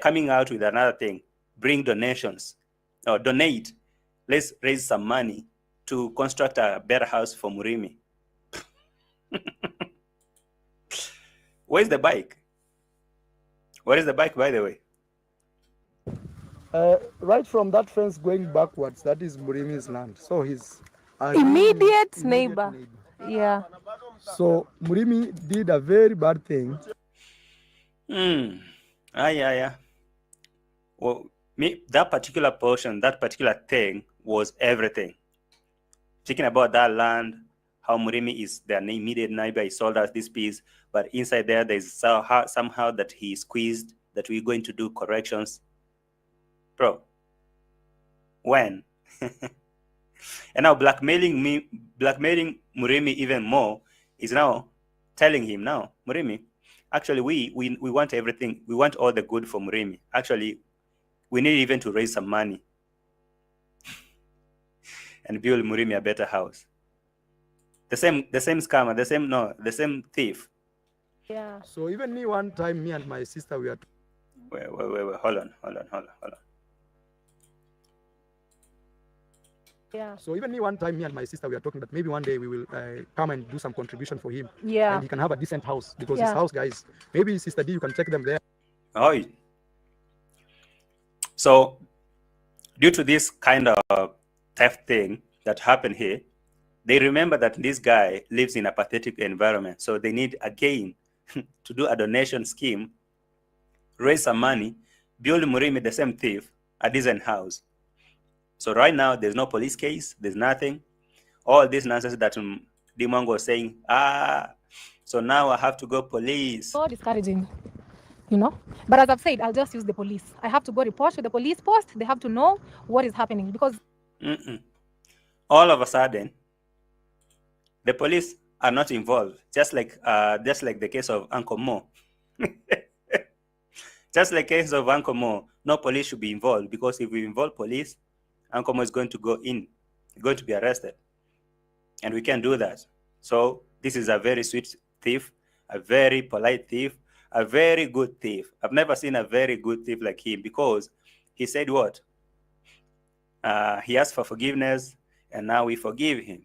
coming out with another thing. Bring donations, or donate. Let's raise some money to construct a better house for Murimi. Where's the bike? Where is the bike, by the way? Right from that fence going backwards, that is Murimi's land. So he's Immediate neighbor. Yeah. So Murimi did a very bad thing. Yeah. Well, that particular portion, that particular thing was everything. Speaking about that land, how Murimi is their immediate neighbor, he sold us this piece, but inside there's somehow that he squeezed that we're going to do corrections. Bro, when? And now blackmailing Murimi even more is now telling him now, Murimi, actually we want everything, we want all the good for Murimi. Actually, we need even to raise some money and build Murimi a better house. The same scammer, the same thief. Yeah. So even me one time, me and my sister, we are. Wait, hold on. Yeah. So even me, one time, me and my sister, we are talking that maybe one day we will come and do some contribution for him. Yeah. And he can have a decent house, because his Yeah. house, guys, maybe Sister D, you can take them there. Oh, so due to this kind of theft thing that happened here, they remember that this guy lives in a pathetic environment. So they need again to do a donation scheme, raise some money, build Murimi, the same thief, a decent house. So right now, there's no police case, there's nothing. All this nonsense that DEE MWANGO was saying, so now I have to go police. So discouraging, you know. But as I've said, I'll just use the police. I have to go report to the police post. They have to know what is happening, because all of a sudden, the police are not involved. Just like the case of Uncle Mo. Just like the case of Uncle Mo, no police should be involved, because if we involve police, Uncle Mo is going to going to be arrested. And we can't do that. So this is a very sweet thief, a very polite thief, a very good thief. I've never seen a very good thief like him, because he said what? He asked for forgiveness, and now we forgive him.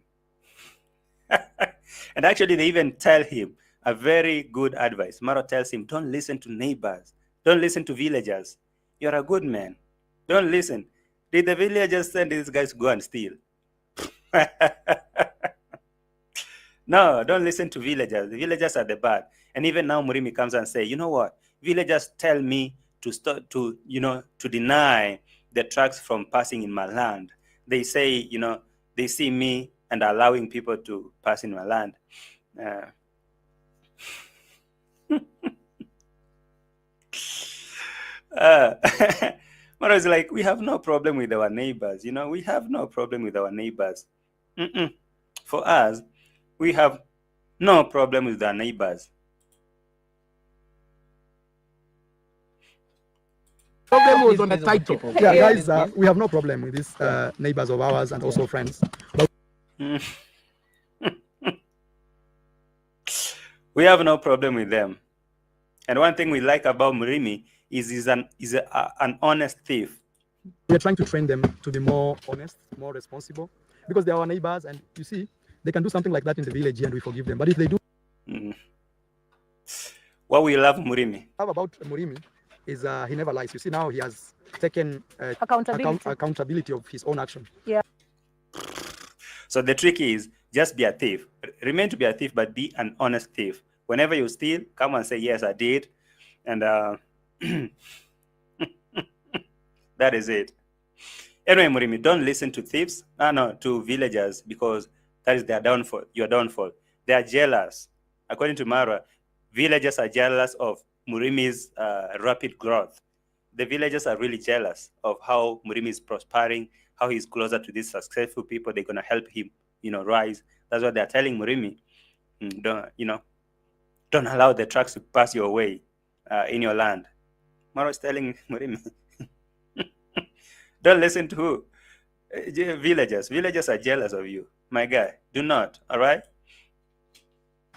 And actually, they even tell him a very good advice. Maro tells him, don't listen to neighbors. Don't listen to villagers. You're a good man. Don't listen. Did the villagers send these guys to go and steal? No, don't listen to villagers. The villagers are the bad. And even now Murimi comes and say, you know what? Villagers tell me to stop, to deny the trucks from passing in my land. They say, they see me and allowing people to pass in my land. Mara is like, we have no problem with our neighbors. We have no problem with our neighbors. For us, we have no problem with our neighbors. Problem was on the title. Yeah, guys, we have no problem with these neighbors of ours and also friends. But we have no problem with them. And one thing we like about Murimi is he's an honest thief. we're trying to train them to be more honest, more responsible, because they are our neighbors, and you see, they can do something like that in the village and we forgive them. But if they do, what we love Murimi. How about Murimi is he never lies. You see, now he has taken accountability of his own action. Yeah. So the trick is just be a thief. Remain to be a thief, but be an honest thief. Whenever you steal, come and say, yes, I did. And that is it. Anyway, Murimi, don't listen to thieves, to villagers, because that is their downfall, your downfall. They are jealous. According to Marwa, villagers are jealous of Murimi's rapid growth. The villagers are really jealous of how Murimi is prospering, how he's closer to these successful people. They're going to help him, rise. That's what they're telling Murimi. Don't allow the trucks to pass your way in your land. Marwa is telling Murimi, don't listen to who? Villagers. Villagers are jealous of you. My guy, do not, all right?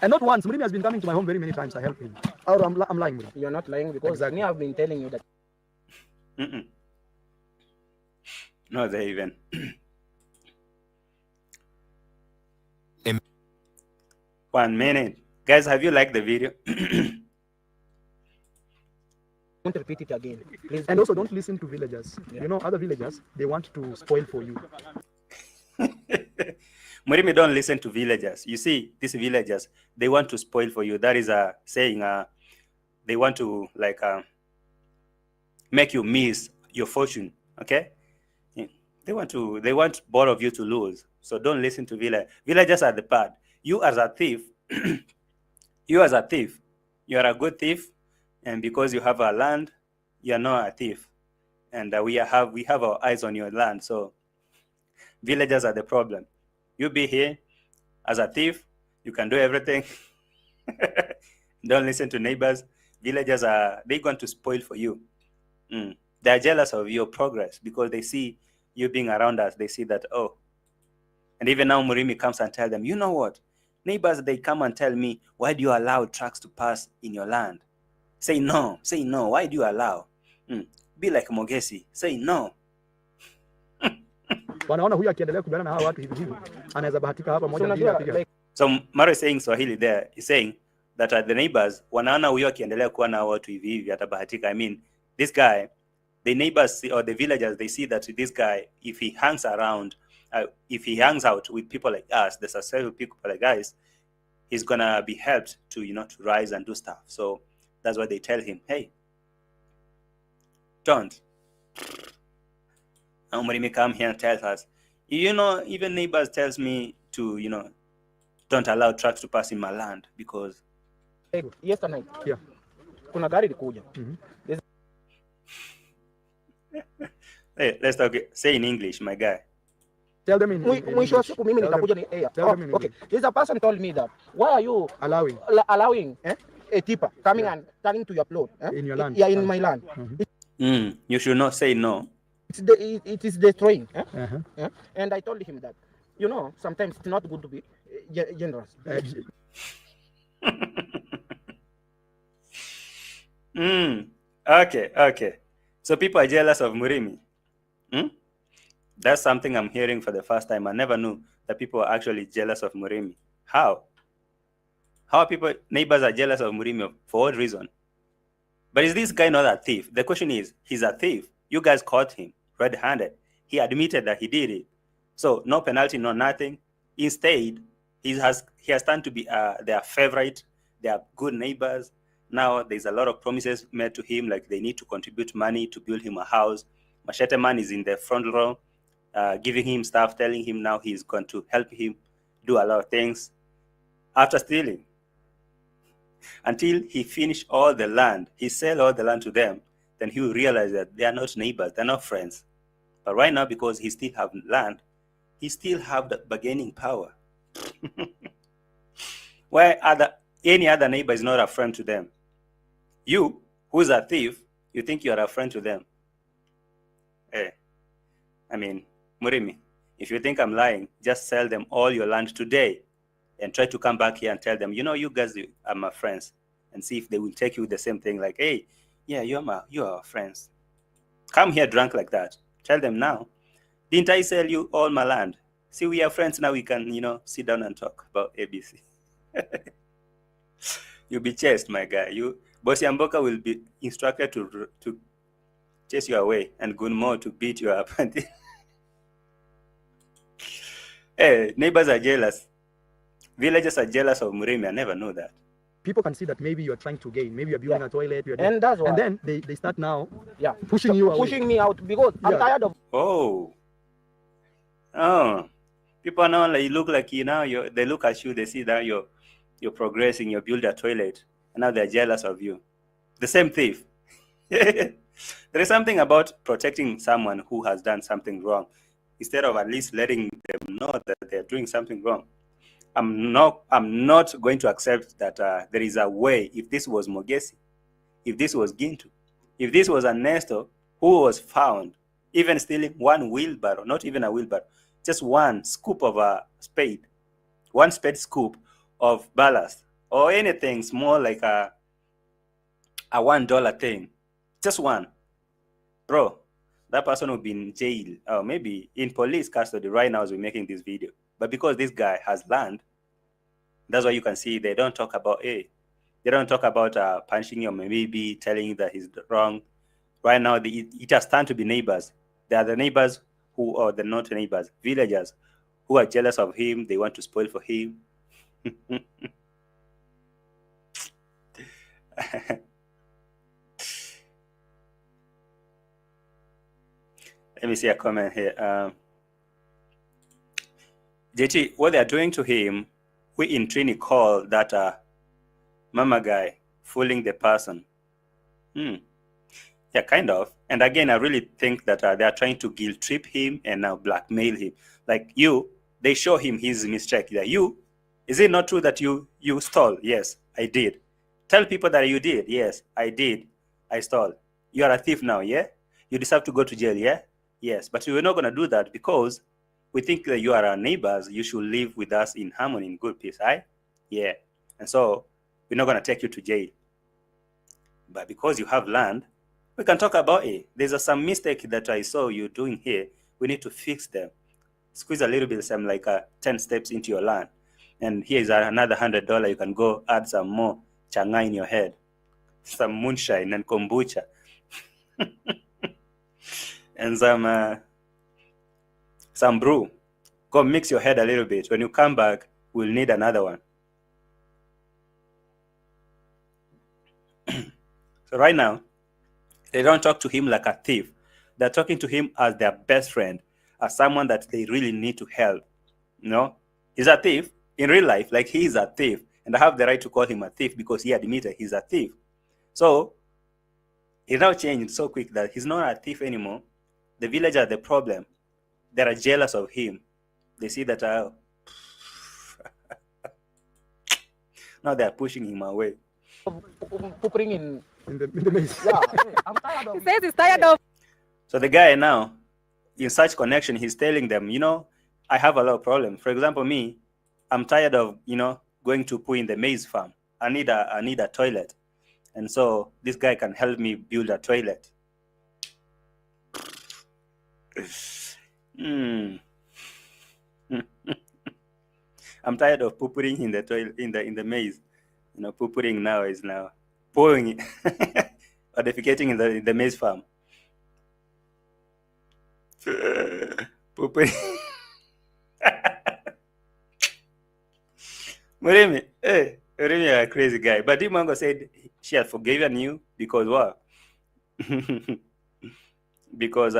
And not once. Murimi has been coming to my home very many times. I help him. Or I'm lying, Murimi. You're not lying, because Exactly. me, I've been telling you that. No, they even. 1 minute. Guys, have you liked the video? Don't repeat it again, please. And also, don't listen to villagers. Yeah. Other villagers, they want to spoil for you. Murimi, don't listen to villagers. You see, these villagers, they want to spoil for you. That is a saying. They want to make you miss your fortune. Okay? They want both of you to lose. So don't listen to villagers. Villagers are the bad. You as a thief, you are a good thief, and because you have a land, you are not a thief. And we have our eyes on your land. So villagers are the problem. You be here as a thief, you can do everything. Don't listen to neighbors. Villagers they're going to spoil for you. They're jealous of your progress because they see you being around us. They see that, oh. And even now Murimi comes and tells them, you know what? Neighbors, they come and tell me, why do you allow trucks to pass in your land? Say no. Why do you allow? Be like Mogesi. Say no. wanaona huyu akiendelea kujuana na hawa watu hivi hivi anaweza bahatika hapa moja mbili apiga. So Maro is saying Swahili there. He's saying that the neighbors wanaona huyo akiendelea kuwa na watu hivi hivi atabahatika. I mean, this guy, the neighbors see, or the villagers, they see that this guy, if he hangs around, if he hangs out with people like us, the successful people like us, he's gonna be helped to, you know, to rise and do stuff. So that's why they tell him, hey, don't. And when he come here and tells us, you know, even neighbors tells me to, you know, don't allow trucks to pass in my land because. Yesterday, Yeah. kuna gari likuja. Hey, let's talk. Say in English, my guy. Tell them in Mwisho wa siku mimi nitakuja ni okay. There's a person told me that why are you allowing a tipper coming and turning to your plot in your land? Yeah, in my land. You should not say no. It is destroying. And I told him that, you know, sometimes it's not good to be generous. Okay. So people are jealous of Murimi. That's something I'm hearing for the first time. I never knew that people are actually jealous of Murimi. How? How people, neighbors are jealous of Murimi for what reason? But is this guy not a thief? The question is, he's a thief. You guys caught him red-handed. He admitted that he did it. So no penalty, no nothing. Instead, he has turned to be their favorite. They are good neighbors. Now there's a lot of promises made to him, like they need to contribute money to build him a house. Machete Man is in the front row, giving him stuff, telling him now he's going to help him do a lot of things after stealing. Until he finished all the land, he sell all the land to them, then he will realize that they are not neighbors, they're not friends. But right now, because he still have land, he still have the bargaining power. Where any other neighbor is not a friend to them. You, who's a thief, you think you are a friend to them. I mean, Murimi, if you think I'm lying, just sell them all your land today and try to come back here and tell them, you know, you guys are my friends, and see if they will take you the same thing, like, hey, yeah, you are our friends. Come here drunk like that. Tell them now, didn't I sell you all my land? See, we are friends now, we can, you know, sit down and talk about ABC. You'll be chased, my guy. Bossy Amboka will be instructed to chase you away, and Gunmo to beat you up. Hey, neighbors are jealous. Villagers are jealous of Murimi. I never knew that. People can see that maybe you're trying to gain. Maybe you're building a toilet. And that's why. And then they start now pushing you away. Pushing me out because I'm tired of. Oh. People now, like, you look like you now. They look at you. They see that you're progressing. You build a toilet, and now they're jealous of you. The same thief. There is something about protecting someone who has done something wrong, instead of at least letting them know that they're doing something wrong. I'm not going to accept that there is a way. If this was Mogesi, if this was Gintu, if this was Ernesto, who was found even stealing one wheelbarrow, not even a wheelbarrow, just one scoop of a spade, one spade scoop of ballast, or anything small like a $1 thing, just one, bro, that person will be in jail, or maybe in police custody right now as we're making this video. But because this guy has land, that's why you can see they don't talk about they don't talk about punching him, or maybe telling you that he's wrong. Right now, it has turned to be neighbors. They are the neighbors who are the not neighbors, villagers who are jealous of him. They want to spoil for him. Let me see a comment here. JT, what they are doing to him, we in Trini call that mama guy fooling the person. Yeah, kind of. And again, I really think that they are trying to guilt trip him and now blackmail him. Like they show him his mistake. That is it not true that you stole? Yes, I did. Tell people that you did. Yes, I did. I stole. You are a thief now, yeah? You deserve to go to jail, yeah? Yes, but we're not going to do that because we think that you are our neighbors. You should live with us in harmony, in good peace, right? Yeah. And so we're not going to take you to jail. But because you have land, we can talk about it. There's some mistake that I saw you doing here. We need to fix them. squeeze a little bit, some like 10 steps into your land. And here's another $100. You can go add some more changa in your head, some moonshine and kombucha, and some brew. Go mix your head a little bit. When you come back, we'll need another one. So right now, they don't talk to him like a thief. They're talking to him as their best friend, as someone that they really need to help. You know, he's a thief in real life, like he is a thief, and I have the right to call him a thief because he admitted he's a thief. So he's now changed so quick that he's not a thief anymore. The villagers are the problem. They are jealous of him. They see that now they are pushing him away. Putting in the maze. yeah, I'm tired of. He says he's tired of. So the guy now, in such connection, he's telling them, you know, I have a lot of problems. For example, me, I'm tired of, you know, going to poo in the maize farm. I need a toilet. And so this guy can help me build a toilet. I'm tired of pooping in the toilet in the maize. You know, pooping now is now pouring or defecating in the maize farm. Pooping. Murimi, hey, Murimi, you're a crazy guy. But DEE MWANGO said she had forgiven you because what? Because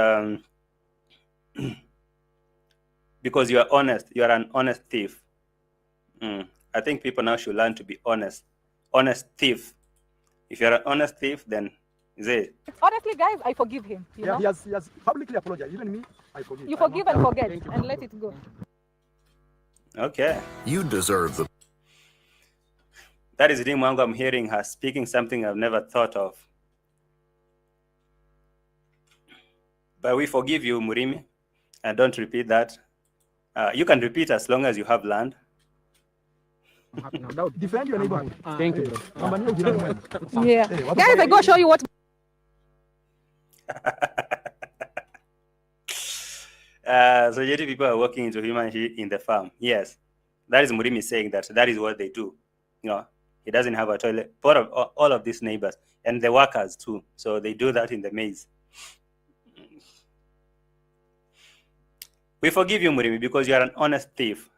you are honest. You are an honest thief. I think people now should learn to be honest. Honest thief. If you're an honest thief, then is it? Honestly, guys, I forgive him. You know? He has publicly apologized. Even me, I forgive. You forgive and forget and let it go. Okay. You deserve the. That is DEE MWANGO. I'm hearing her speaking something I've never thought of. But we forgive you, Murimi, and don't repeat that. You can repeat as long as you have land. Defend your neighborhood. Thank you, bro. Yeah. Guys, I go show you what. So yet people are working into human in the farm. Yes, that is Murimi saying that is what they do. You know, he doesn't have a toilet. All of these neighbors and the workers too. So they do that in the maize. We forgive you, Murimi, because you are an honest thief.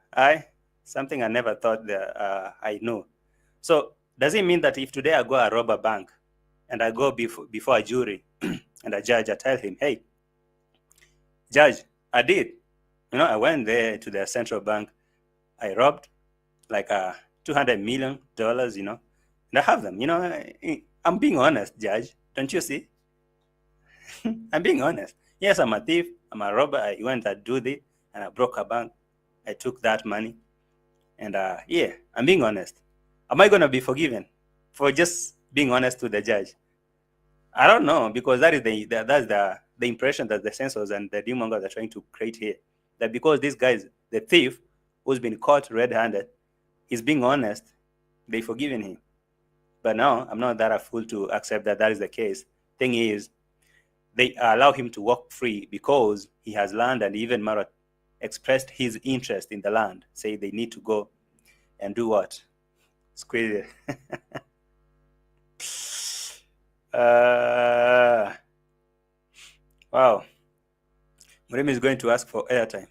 Something I never thought that I know. So does it mean that if today I go and rob a bank and I go before a jury and a judge, I tell him, hey, judge, I did. You know, I went there to the central bank. I robbed like $200 million, you know, and I have them. You know, I'm being honest, judge. Don't you see? I'm being honest. Yes, I'm a thief. I'm a robber. I went to do this and I broke a bank. I took that money. And yeah, I'm being honest. Am I going to be forgiven for just being honest to the judge? I don't know, because that is the impression that the censors and the DEE MWANGO are trying to create here. That because this guy is the thief who's been caught red-handed, he's being honest, they forgiven him. But now, I'm not that a fool to accept that is the case. Thing is, they allow him to walk free because he has land, and even MARWA expressed his interest in the land. Say they need to go and do what? Squeeze it. Wow. Murimi is going to ask for airtime.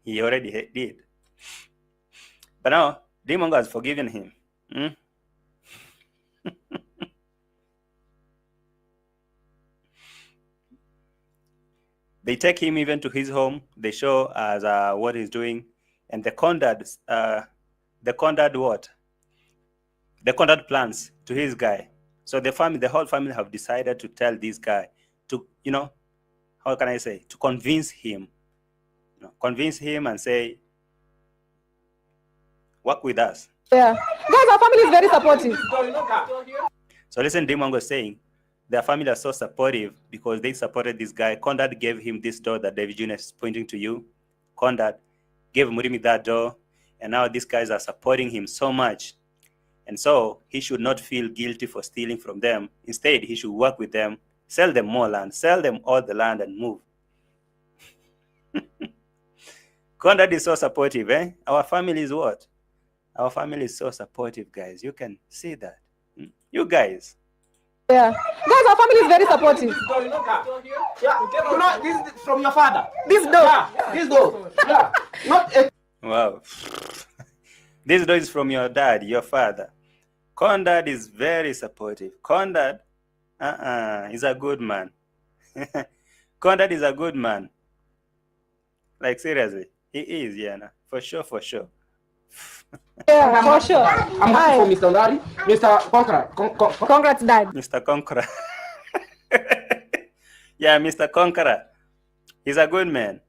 He already did. But now, DEE MWANGO has forgiven him. They take him even to his home. They show as what he's doing, and the conduct plans to his guy. So the whole family have decided to tell this guy to, you know, how can I say, to convince him, and say, work with us. Yeah. Guys, our family is very supportive. So listen, DEE MWANGO is saying, their family are so supportive because they supported this guy. Conduct gave him this door that David Jr. is pointing to you. Conduct gave Murimi that door, and now these guys are supporting him so much. And so he should not feel guilty for stealing from them. Instead, he should work with them, sell them more land, sell them all the land, and move. Conrad is so supportive, eh? Our family is what? Our family is so supportive, guys. You can see that. You guys. Yeah. Guys, our family is very supportive. Yeah. This is from your father. This dog. Yeah. This dog. Yeah. Not a Wow. This door is from your dad, your father. Conrad is very supportive. Conrad is a good man. Conrad is a good man. Like, seriously. He is, yeah. For sure, for sure. Yeah, for sure. I'm happy for Mr. Larry, Mr. Conqueror. Congrats, Dad. Mr. Conqueror. Yeah, Mr. Conqueror. He's a good man.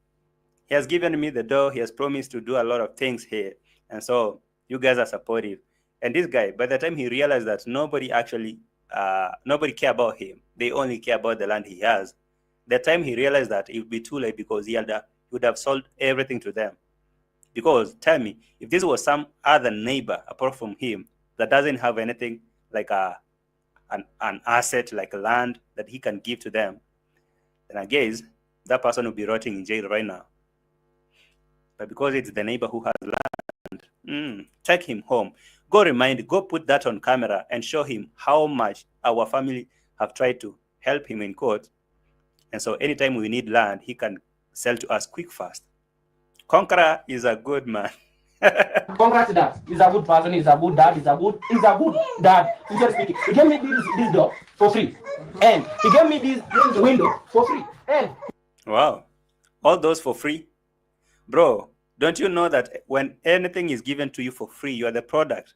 He has given me the door. He has promised to do a lot of things here. And so you guys are supportive. And this guy, by the time he realized that nobody care about him, they only care about the land he has. The time he realized that it would be too late because he would have sold everything to them. Because tell me, if this was some other neighbor apart from him that doesn't have anything like an asset like land that he can give to them, then I guess that person will be rotting in jail right now. But because it's the neighbor who has land, take him home. Go put that on camera and show him how much our family have tried to help him in court. And so anytime we need land, he can sell to us quick, fast. Conqueror is a good man. Congrats, Dad. He's a good person. He's a good dad. He's a good dad. Sincerely speaking, he gave me this door for free, and he gave me this window for free. And wow, all those for free, bro. Don't you know that when anything is given to you for free, you are the product?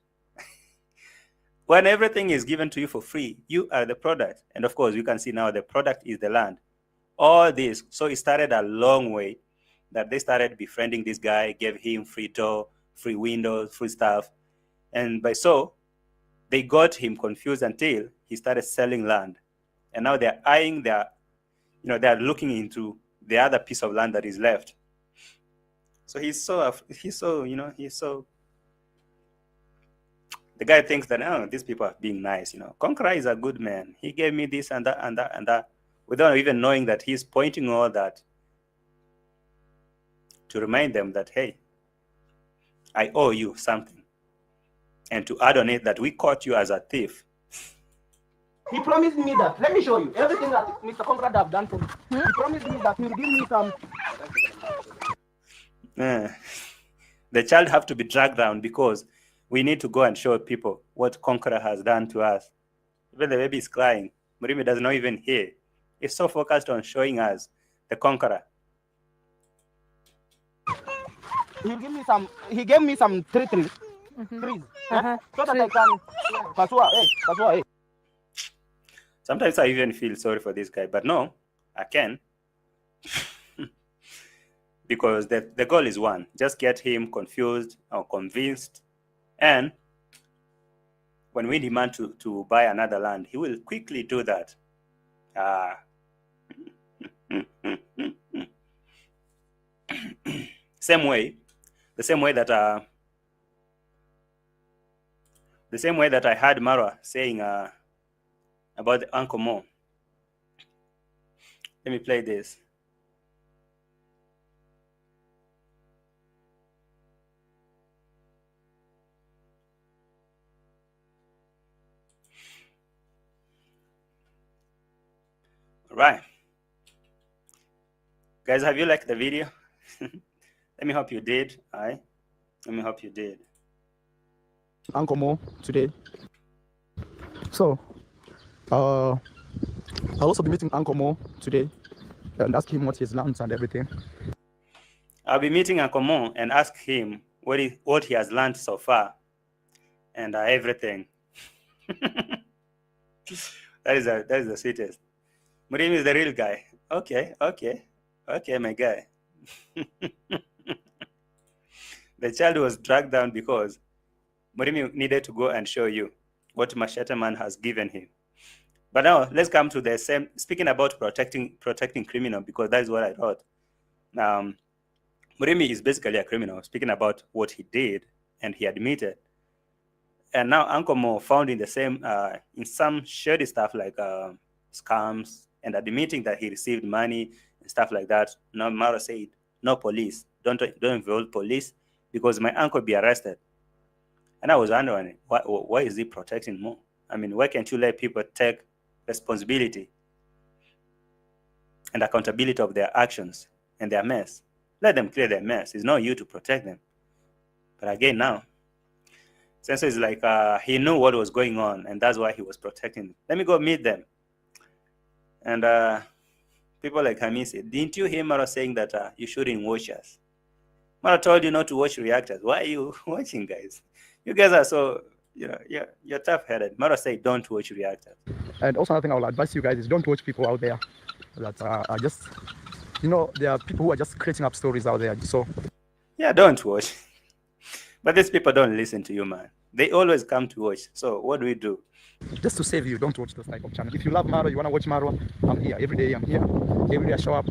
When everything is given to you for free, you are the product. And of course, you can see now the product is the land. All this, so it started a long way that they started befriending this guy, gave him free door, free windows, free stuff. And by so, they got him confused until he started selling land. And now they're eyeing they're looking into the other piece of land that is left. So the guy thinks that, these people are being nice, Conqueror is a good man. He gave me this and that and that and that, without even knowing that he's pointing all that to remind them that, hey, I owe you something. And to add on it that we caught you as a thief. he promised me that. Let me show you everything that Mr. Conqueror have done for me. He promised me that he will give me some. The child have to be dragged down because we need to go and show people what Conqueror has done to us. Even the baby is crying. Murimi does not even hear. He's so focused on showing us the Conqueror. He gave me some trees. So that I can Pasua. Sometimes I even feel sorry for this guy, but no, I can. Because the goal is one. Just get him confused or convinced. And when we demand to buy another land, he will quickly do that. The same way that I heard Marwa saying about the Uncle Mo. Let me play this. All right. Guys, have you liked the video? Let me hope you did. All right. Let me hope you did. Uncle Mo today. So, I'll also be meeting Uncle Mo today and ask him what his learned and everything. I'll be meeting Uncle Mo and ask him what he has learned so far and everything. That is the sweetest. Murim is the real guy. Okay, my guy. The child was dragged down because Murim needed to go and show you what Machete Man has given him. But now let's come to the same, speaking about protecting criminal, because that is what I wrote. Murimi is basically a criminal, speaking about what he did and he admitted. And now Uncle Mo found in the same, in some shady stuff like scams and admitting that he received money and stuff like that. Now Mara said, no police, don't involve police because my uncle be arrested. And I was wondering, why is he protecting Mo? I mean, why can't you let people take responsibility and accountability of their actions and their mess? Let them clear their mess. It's not you to protect them. But again, now, Sensor is like, he knew what was going on, and that's why he was protecting them. Let me go meet them. And people like Hamisi, didn't you hear Mara saying that you shouldn't watch us? Mara told you not to watch reactors. Why are you watching, guys? You guys are so, you're tough-headed. Mara said don't watch reactors. And also another thing I will advise you guys is don't watch people out there that are just, there are people who are just creating up stories out there. So yeah, don't watch. But these people don't listen to you, man. They always come to watch. So what do? Just to save you, don't watch those type of channels. If you love Marwa, you want to watch Marwa, I'm here. Every day I'm here. Every day I show up.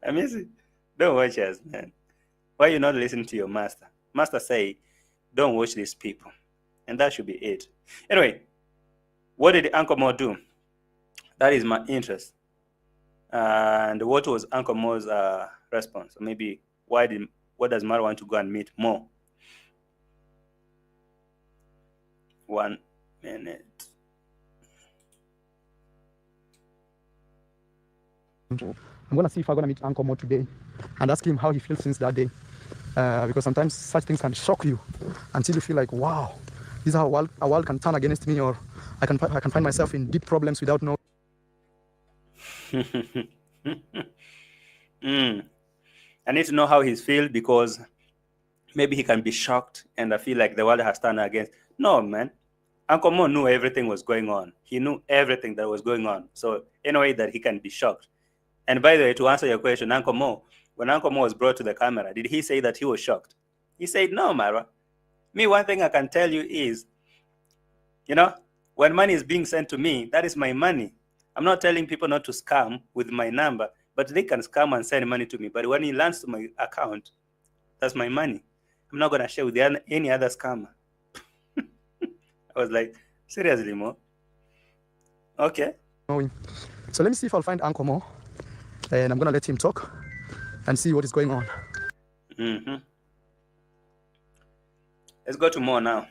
I mean, don't watch us, man. Why you not listening to your master? Master say, don't watch these people. And that should be it. Anyway, what did Uncle Mo do? That is my interest. And what was Uncle Mo's response? Or maybe what does Marwa want to go and meet Mo? 1 minute. I'm going to see if I'm going to meet Uncle Mo today and ask him how he feels since that day. Because sometimes such things can shock you until you feel like, wow, this is how a world can turn against me, or I can find myself in deep problems without knowing. I need to know how he's feel, because maybe he can be shocked and I feel like the world has turned against. No, man. Uncle Mo knew everything was going on. He knew everything that was going on. So in a way that he can be shocked. And by the way, to answer your question, Uncle Mo, when Uncle Mo was brought to the camera, did he say that he was shocked? He said, no, Marwa. Me, one thing I can tell you is, when money is being sent to me, that is my money. I'm not telling people not to scam with my number, but they can scam and send money to me. But when it lands to my account, that's my money. I'm not going to share with any other scammer. I was like, seriously, Mo? Okay. So let me see if I'll find Uncle Mo, and I'm going to let him talk and see what is going on. Let's go to Mo now.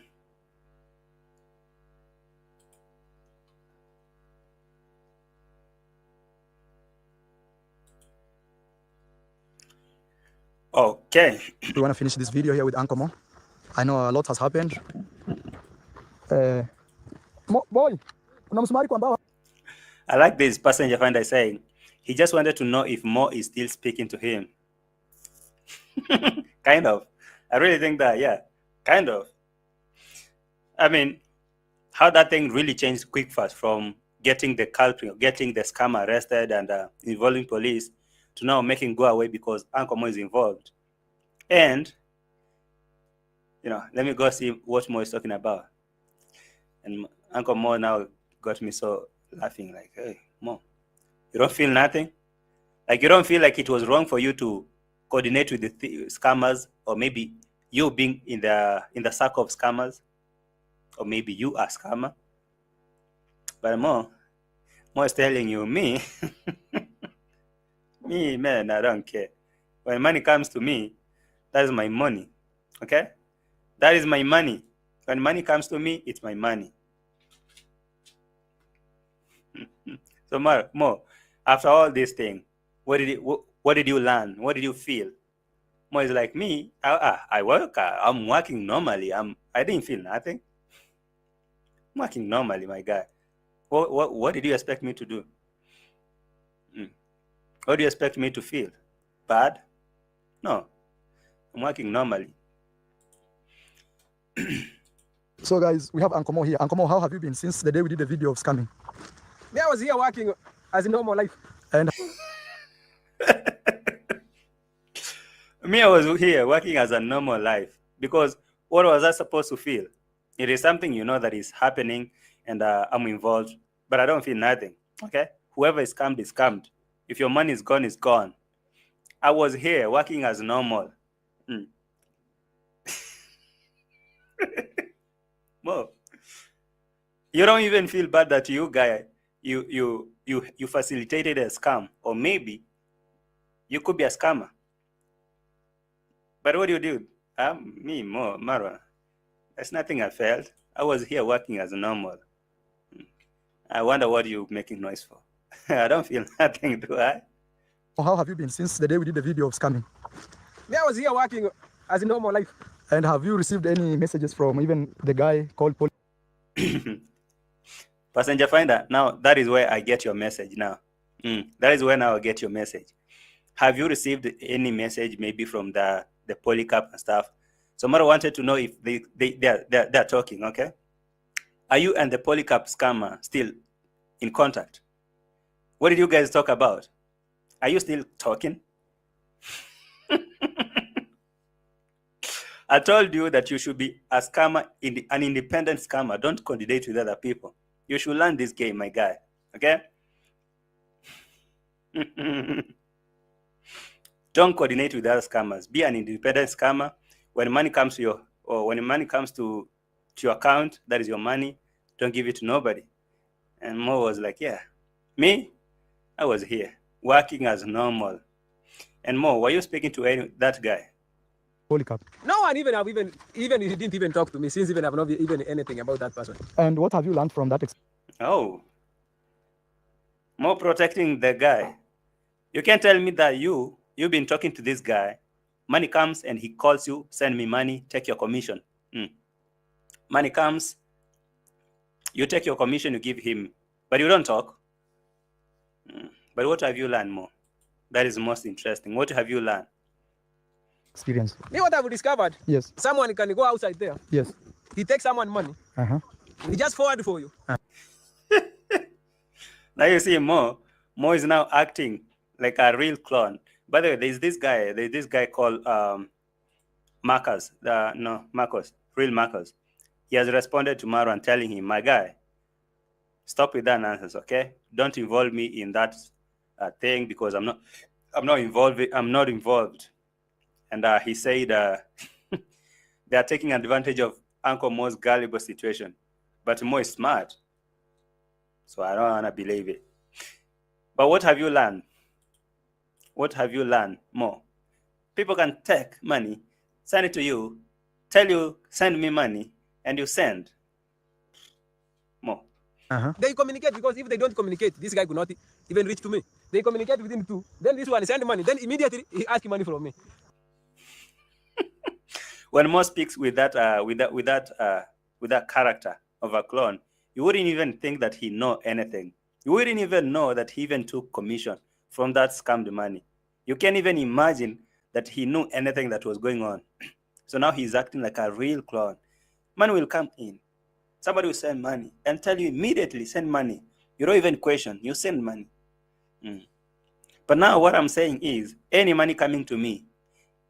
Okay. We want to finish this video here with Uncle Mo. I know a lot has happened. Boy, I like this passenger finder saying he just wanted to know if Mo is still speaking to him. Kind of. I really think that, yeah, kind of. I mean, how that thing really changed quick fast from getting the culprit, getting the scammer arrested and involving police to now making go away because Uncle Mo is involved. And, let me go see what Mo is talking about. And Uncle Mo now got me so laughing, like, hey, Mo, you don't feel nothing? Like, you don't feel like it was wrong for you to coordinate with the scammers, or maybe you being in the circle of scammers, or maybe you are a scammer? But Mo is telling you, me, man, I don't care. When money comes to me, that is my money, okay? That is my money. When money comes to me, it's my money. So Mo, after all this thing, what did you learn? What did you feel? Mo is like, me, I work. I'm working normally. I didn't feel nothing. I'm working normally, my guy. What did you expect me to do? What do you expect me to feel? Bad? No, I'm working normally. So guys, we have Uncle Mo here. Uncle Mo, how have you been since the day we did the video of scamming? Me, I was here working as in normal life. And me, I was here working as a normal life, because what was I supposed to feel? It is something that is happening, and I'm involved, but I don't feel nothing. Okay, whoever is scammed is scammed. If your money is gone, it's gone. I was here working as normal. Mo, you don't even feel bad that you facilitated a scam, or maybe You could be a scammer. But what do you do? Me, more, Marwa. There's nothing I failed. I was here working as normal. I wonder what you're making noise for. I don't feel nothing, do I? How have you been since the day we did the video of scamming? Me, I was here working as a normal life. And have you received any messages from even the guy called police? Passenger finder, now that is where I get your message now. That is where now I get your message. Have you received any message maybe from the polycap and stuff? So Mara wanted to know if they're talking, okay? Are you and the polycap scammer still in contact? What did you guys talk about? Are you still talking? I told you that you should be a scammer, an independent scammer. Don't candidate with other people. You should learn this game, my guy. Okay? Don't coordinate with other scammers. Be an independent scammer. When money comes to your, or when money comes to your account, that is your money. Don't give it to nobody. And Mo was like, yeah. Me, I was here working as normal. And Mo, were you speaking to that guy? Polycap. No one even he didn't even talk to me since even I've not even anything about that person. And what have you learned from that experience? Oh, more protecting the guy. You can't tell me that you've been talking to this guy. Money comes and he calls you, send me money, take your commission. Money comes, you take your commission, you give him, but you don't talk. But what have you learned more? That is most interesting. What have you learned? Experience. Me, what I've discovered? Yes. Someone can go outside there. Yes. He takes someone money. He just forward for you. Now you see Mo is now acting like a real clone. By the way, there's this guy called Marcus. Real Marcus. He has responded to Maro and telling him, my guy, stop with that nonsense, okay? Don't involve me in that thing because I'm not involved. And he said they are taking advantage of Uncle Mo's gullible situation. But Mo is smart. So I don't want to believe it. But what have you learned? What have you learned, Mo? People can take money, send it to you, tell you, send me money, and you send. Mo. They communicate because if they don't communicate, this guy could not even reach to me. They communicate with him too. Then this one send money. Then immediately he asks money from me. When Mo speaks with that character of a clone, you wouldn't even think that he know anything. You wouldn't even know that he even took commission from that scammed money. You can't even imagine that he knew anything that was going on. So now he's acting like a real clone. Money will come in. Somebody will send money and tell you immediately, send money. You don't even question, you send money. But now what I'm saying is, any money coming to me,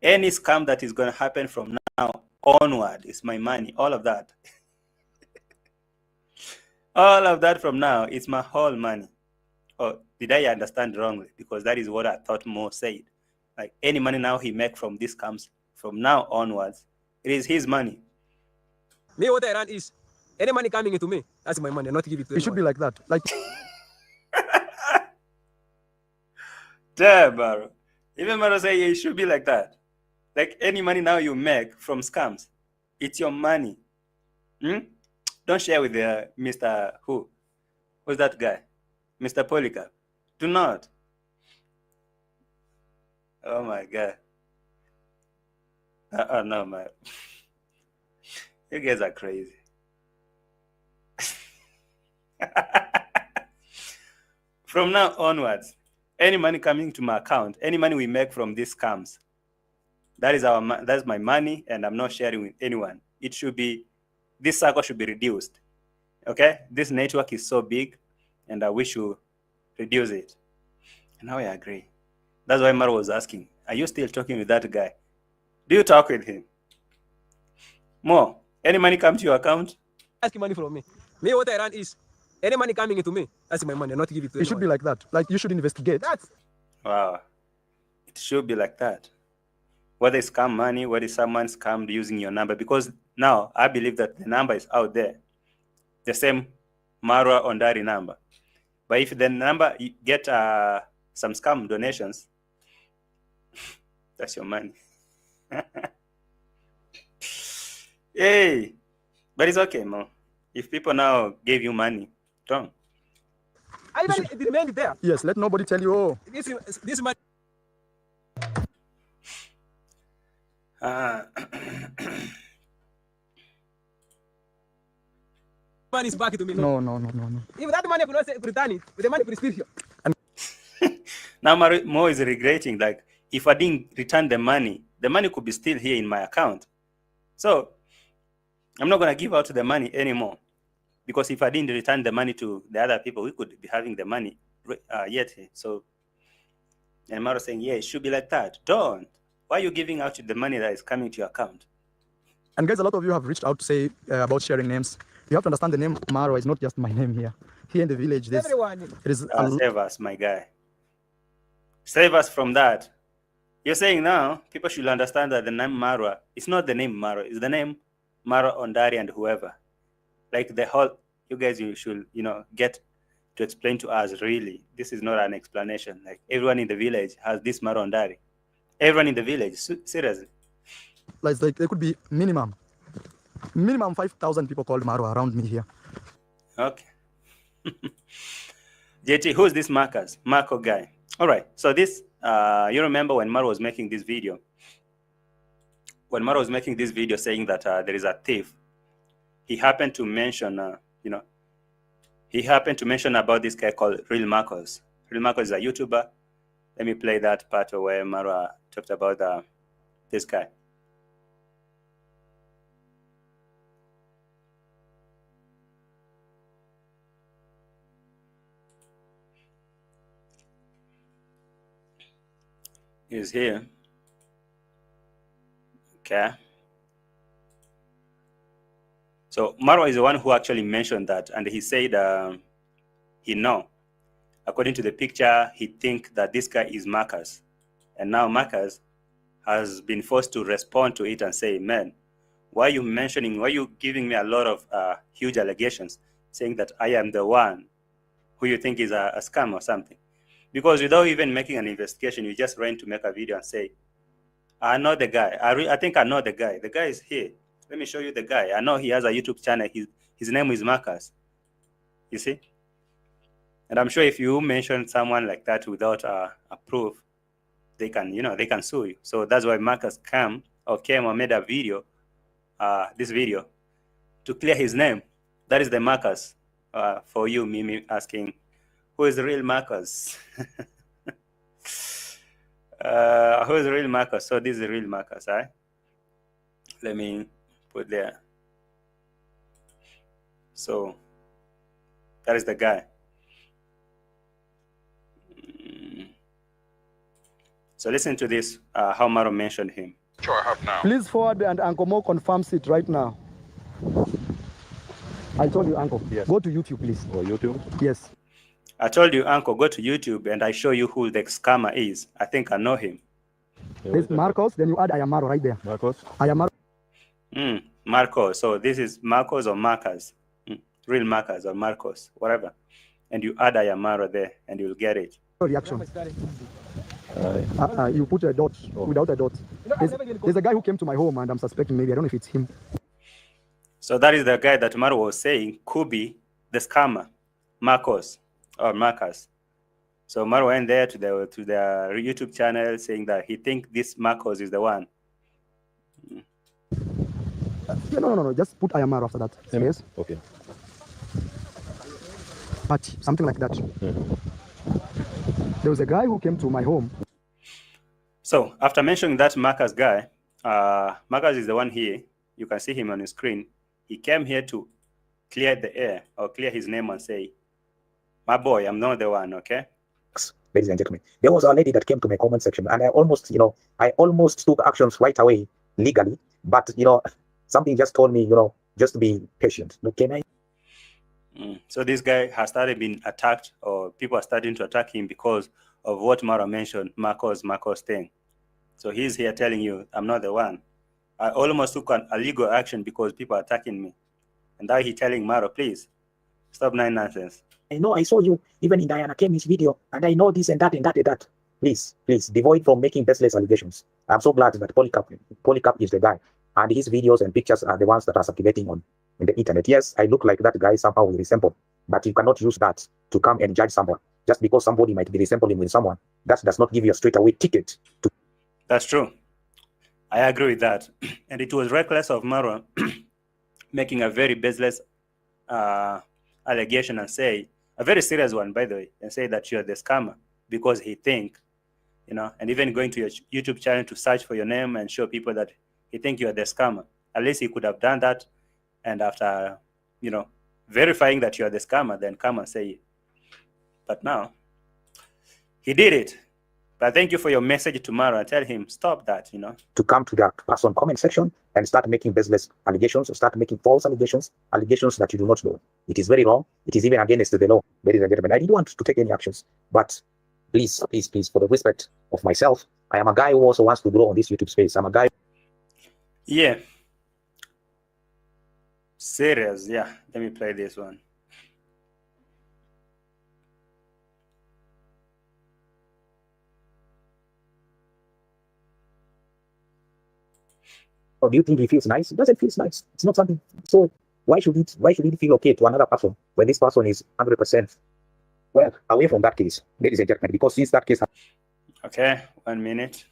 any scam that is going to happen from now onward is my money, all of that. All of that from now, it's my whole money. Oh, did I understand wrongly? Because that is what I thought Mo said. Like any money now he make from this comes from now onwards, it is his money. Me, what I run is, any money coming into me, that's my money, not give it to anyone. It should be like that. Like Damn, bro. Even Maro say it should be like that. Like any money now you make from scams, it's your money. Don't share with Mr. Who? Who's that guy? Mr. Polycap. Do not. Oh my God. No, man. You guys are crazy. From now onwards, any money coming to my account, any money we make from these scams, that's my money, and I'm not sharing with anyone. It should be, this circle should be reduced. Okay? This network is so big, and we should reduce it. And now I agree. That's why Maro was asking, are you still talking with that guy? Do you talk with him? Mo, any money come to your account? Ask money from me. Me, what I run is, any money coming into me, that's my money, not give it to anyone. it should be like that. Like you should investigate. Wow. It should be like that. Whether it's scam money, whether someone scammed using your number, because now I believe that the number is out there. The same Marwa Ondari number. But if the number you get some scam donations, That's your money. Hey, but it's okay, Mo. If people now gave you money, don't. I even remained there. Yes, let nobody tell you, oh, This money. Money is back to me. no. If that money could not return it, the money could here. Now Mo is regretting, like, if I didn't return the money could be still here in my account. So I'm not going to give out the money anymore, because if I didn't return the money to the other people, we could be having the money yet. So, and Maro saying, yeah, it should be like that. Don't. Why are you giving out the money that is coming to your account? And guys, a lot of you have reached out to say about sharing names. You have to understand the name Marwa is not just my name here. Here in the village, there's it is save us, my guy. Save us from that. You're saying now people should understand that the name Marwa, it's not the name Marwa, it's the name Marwa Ondari and whoever. Like the whole, you guys, you should, get to explain to us, really. This is not an explanation. Like, everyone in the village has this Marwa Ondari. Everyone in the village, seriously. like there could be minimum 5,000 people called Marwa around me here. Okay. JT, who's this Marco guy? All right. So this, you remember when Marwa was making this video? When Marwa was making this video saying that there is a thief, he happened to mention, he happened to mention about this guy called Real Marcos. Real Marcos is a YouTuber. Let me play that part where Marwa talked about this guy. He's here. Okay. So Marwa is the one who actually mentioned that, and he said he know. According to the picture, he think that this guy is Marcus. And now Marcus has been forced to respond to it and say, man, why are you giving me a lot of huge allegations saying that I am the one who you think is a scam or something? Because without even making an investigation, you just ran to make a video and say, I know the guy. I think I know the guy. The guy is here. Let me show you the guy. I know he has a YouTube channel. His name is Marcus. You see? And I'm sure if you mention someone like that without a proof, they can sue you. So that's why Marcus came or made a video, this video, to clear his name. That is the Marcus. For you, Mimi, asking, who is the real Marcus? Who is the real Marcus? So this is the real Marcus, right? Let me put there. So that is the guy. So listen to this, how Maro mentioned him. Sure, I have now. Please forward, and Uncle Mo confirms it right now. I told you, Uncle. Yes. Go to YouTube, please. Or YouTube? Yes. I told you, Uncle, go to YouTube and I show you who the scammer is. I think I know him. There's Marcos, then you add I am Maro right there. Marcos? I am Maro. Marcos. So this is Marcos or Marcus. Real Marcus or Marcos, whatever. And you add I am Maro there and you'll get it. Reaction. You put a dot without a dot. There's a guy who came to my home and I'm suspecting, maybe, I don't know if it's him. So that is the guy that Maro was saying could be the scammer, Marcos or Marcus. So Maro went there to their YouTube channel saying that he thinks this Marcos is the one. No. Just put I am Maro after that. Yes. Okay. But something like that. There was a guy who came to my home. So after mentioning that Marcus guy, Marcus is the one here. You can see him on the screen. He came here to clear the air or clear his name and say, my boy, I'm not the one, okay? Ladies and gentlemen, there was a lady that came to my comment section and I almost took actions right away legally, but something just told me, just to be patient. Okay, So this guy has started being attacked, or people are starting to attack him because of what Mara mentioned, Marcos thing. So he's here telling you, I'm not the one. I almost took a legal action because people are attacking me. And now he's telling Mara, please, stop nonsense. I know I saw you even in Diana Kemi's video, and I know this and that and that and that. please, devoid from making baseless allegations. I'm so glad that Polycarp is the guy, and his videos and pictures are the ones that are circulating on the internet. Yes, I look like that guy somehow we resemble, but you cannot use that to come and judge someone. Just because somebody might be resembling with someone, that does not give you a straightaway ticket to. That's true. I agree with that. And it was reckless of Marwa making a very baseless allegation and say, a very serious one, by the way, and say that you're the scammer because he think, you know, and even going to your YouTube channel to search for your name and show people that he think you're the scammer. At least he could have done that. And after, you know, verifying that you're the scammer, then come and say it. But now, he did it. But thank you for your message tomorrow. Tell him, stop that, you know. To come to that person comment section and start making baseless allegations, or start making false allegations that you do not know. It is very wrong. It is even against the law, ladies and gentlemen. I didn't want to take any actions, but please, for the respect of myself, I am a guy who also wants to grow on this YouTube space. I'm a guy. Yeah. Serious, yeah. Let me play this one. Or do you think he feels nice? It doesn't feel nice. It's not something. So why should it feel okay to another person when this person is 100% well away from that case, ladies and gentlemen? Because since that case. Okay, 1 minute.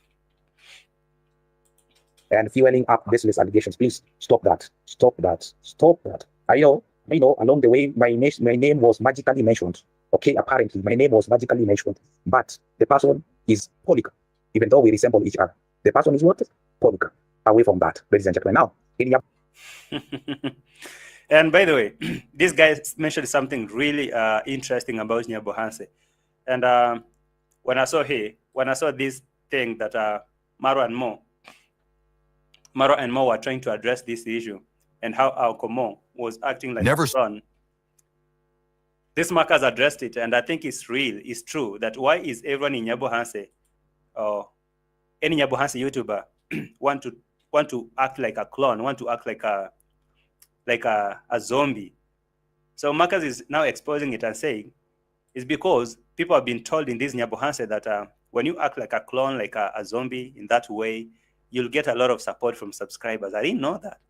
And fueling up baseless allegations, please stop that. Stop that. Stop that. I know. Along the way, my name was magically mentioned. Okay, apparently my name was magically mentioned, but the person is Polycarp. Even though we resemble each other, the person is what? Polycarp. Away from that, ladies and gentlemen. Now, and by the way, this guy mentioned something really interesting about Nyabohanse. And when I saw this thing that Marwa and Mo were trying to address this issue, and how Alcomo was acting like a son. This Marcus addressed it, and I think it's real, it's true, that why is everyone in Nyabohanse or any Nyabohanse YouTuber want to act like a clone, want to act like a zombie. So Marcus is now exposing it and saying it's because people have been told in this Nyabohanse that when you act like a clone, like a zombie in that way, you'll get a lot of support from subscribers. I didn't know that.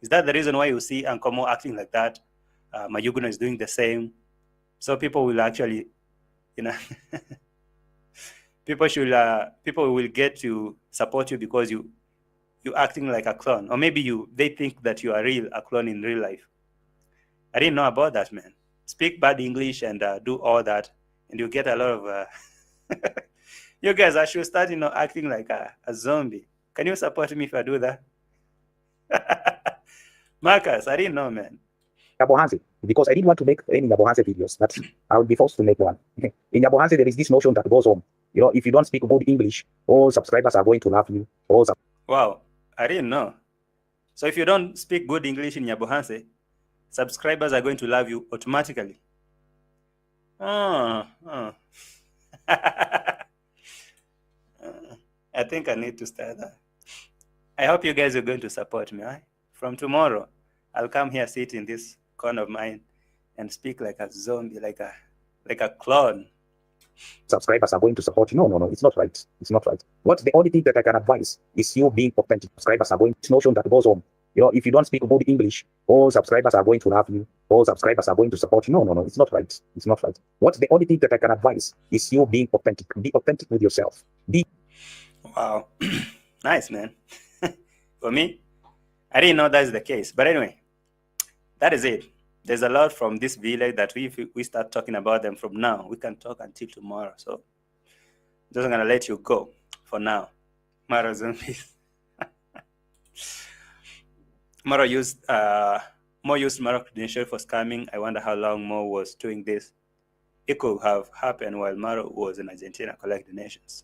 Is that the reason why you see Ankomo acting like that? Mayuguna is doing the same. So people will actually, you know, people will get to support you because you're acting like a clone, or maybe they think that you are a clone in real life. I didn't know about that, man. Speak bad English and do all that, and you get a lot of. You guys, I should start, acting like a zombie. Can you support me if I do that? Marcus, I didn't know, man. Nyabohanse, because I didn't want to make any Nyabohanse videos, but I would be forced to make one. In Nyabohanse, there is this notion that goes on. If you don't speak good English, all subscribers are going to love you. Wow, I didn't know. So if you don't speak good English in Nyabohanse, subscribers are going to love you automatically. I think I need to start that. I hope you guys are going to support me. Right? From tomorrow, I'll come here, sit in this corner of mine, and speak like a zombie, like a clone. Subscribers are going to support you. No, it's not right. It's not right. What the only thing that I can advise is you being authentic. Subscribers are going to notion that goes on. If you don't speak good English, all subscribers are going to love you. All subscribers are going to support you. No, it's not right. It's not right. What the only thing that I can advise is you being authentic. Be authentic with yourself. Wow, nice, man. For me, I didn't know that's the case. But anyway, that is it. There's a lot from this village that if we start talking about them from now, we can talk until tomorrow. So I'm just going to let you go for now. Mara zombies. Mara used Mara credential for scamming. I wonder how long Mo was doing this. It could have happened while Mara was in Argentina collecting donations.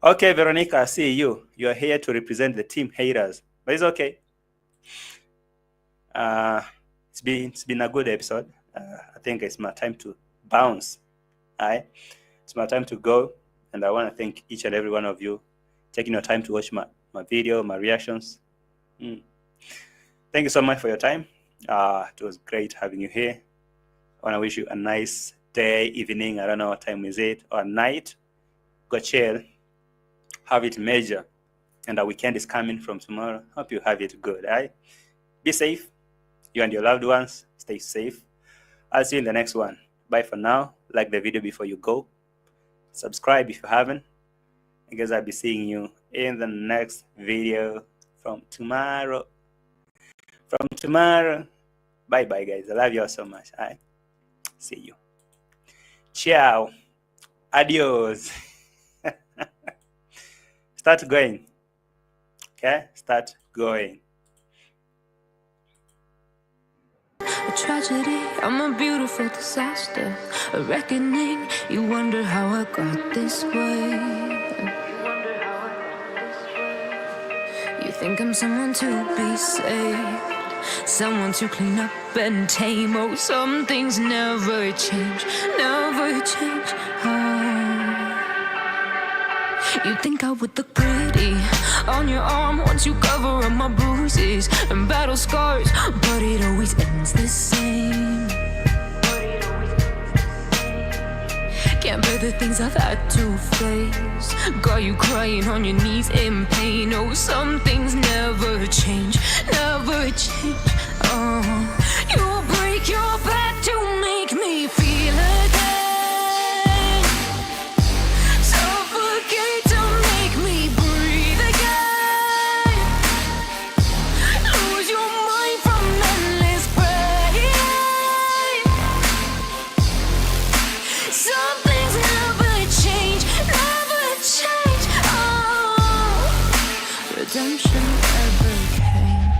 Okay, Veronica, I see you. You're here to represent the team haters, but it's okay. It's been a good episode. I think it's my time to bounce. All right, it's my time to go, and I want to thank each and every one of you taking your time to watch my video, my reactions. Thank you so much for your time. It was great having you here. I want to wish you a nice day, evening, I don't know what time is it, or night, go chill, have it major. And the weekend is coming from tomorrow. Hope you have it good, right? Be safe. You and your loved ones, stay safe. I'll see you in the next one. Bye for now. Like the video before you go. Subscribe if you haven't. I guess I'll be seeing you in the next video from tomorrow. Bye bye, guys. I love you all so much. All right. See you. Ciao. Adios. Start going. Okay? Start going. A tragedy, I'm a beautiful disaster. A reckoning, you wonder how I got this way. You think I'm someone to be saved, someone to clean up and tame. Oh, some things never change, never change. You think I would look pretty on your arm once you cover up my bruises and battle scars, but it always ends the same. Can't bear the things I've had to face, got you crying on your knees in pain. Oh, some things never change, never change. You'll break your back to make me feel again, suffocate to make me breathe again, lose your mind from endless pain. Some things never change, never change. Redemption never came.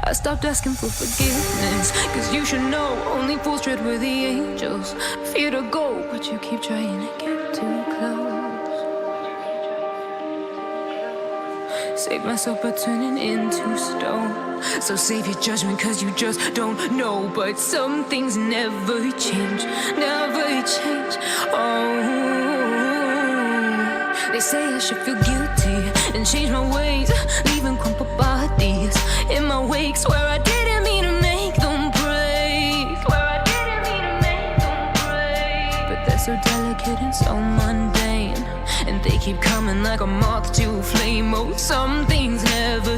I stopped asking for forgiveness, cause you should know only fools tread where the angels fear to go, but you keep trying to get too close. Save myself by turning into stone, so save your judgment cause you just don't know. But some things never change, never change. They say I should feel guilty and change my ways, leaving crumpled bodies in my wake. Swear I didn't mean to make them break, but they're so delicate and so mundane, and they keep coming like a moth to flame. Oh, some things never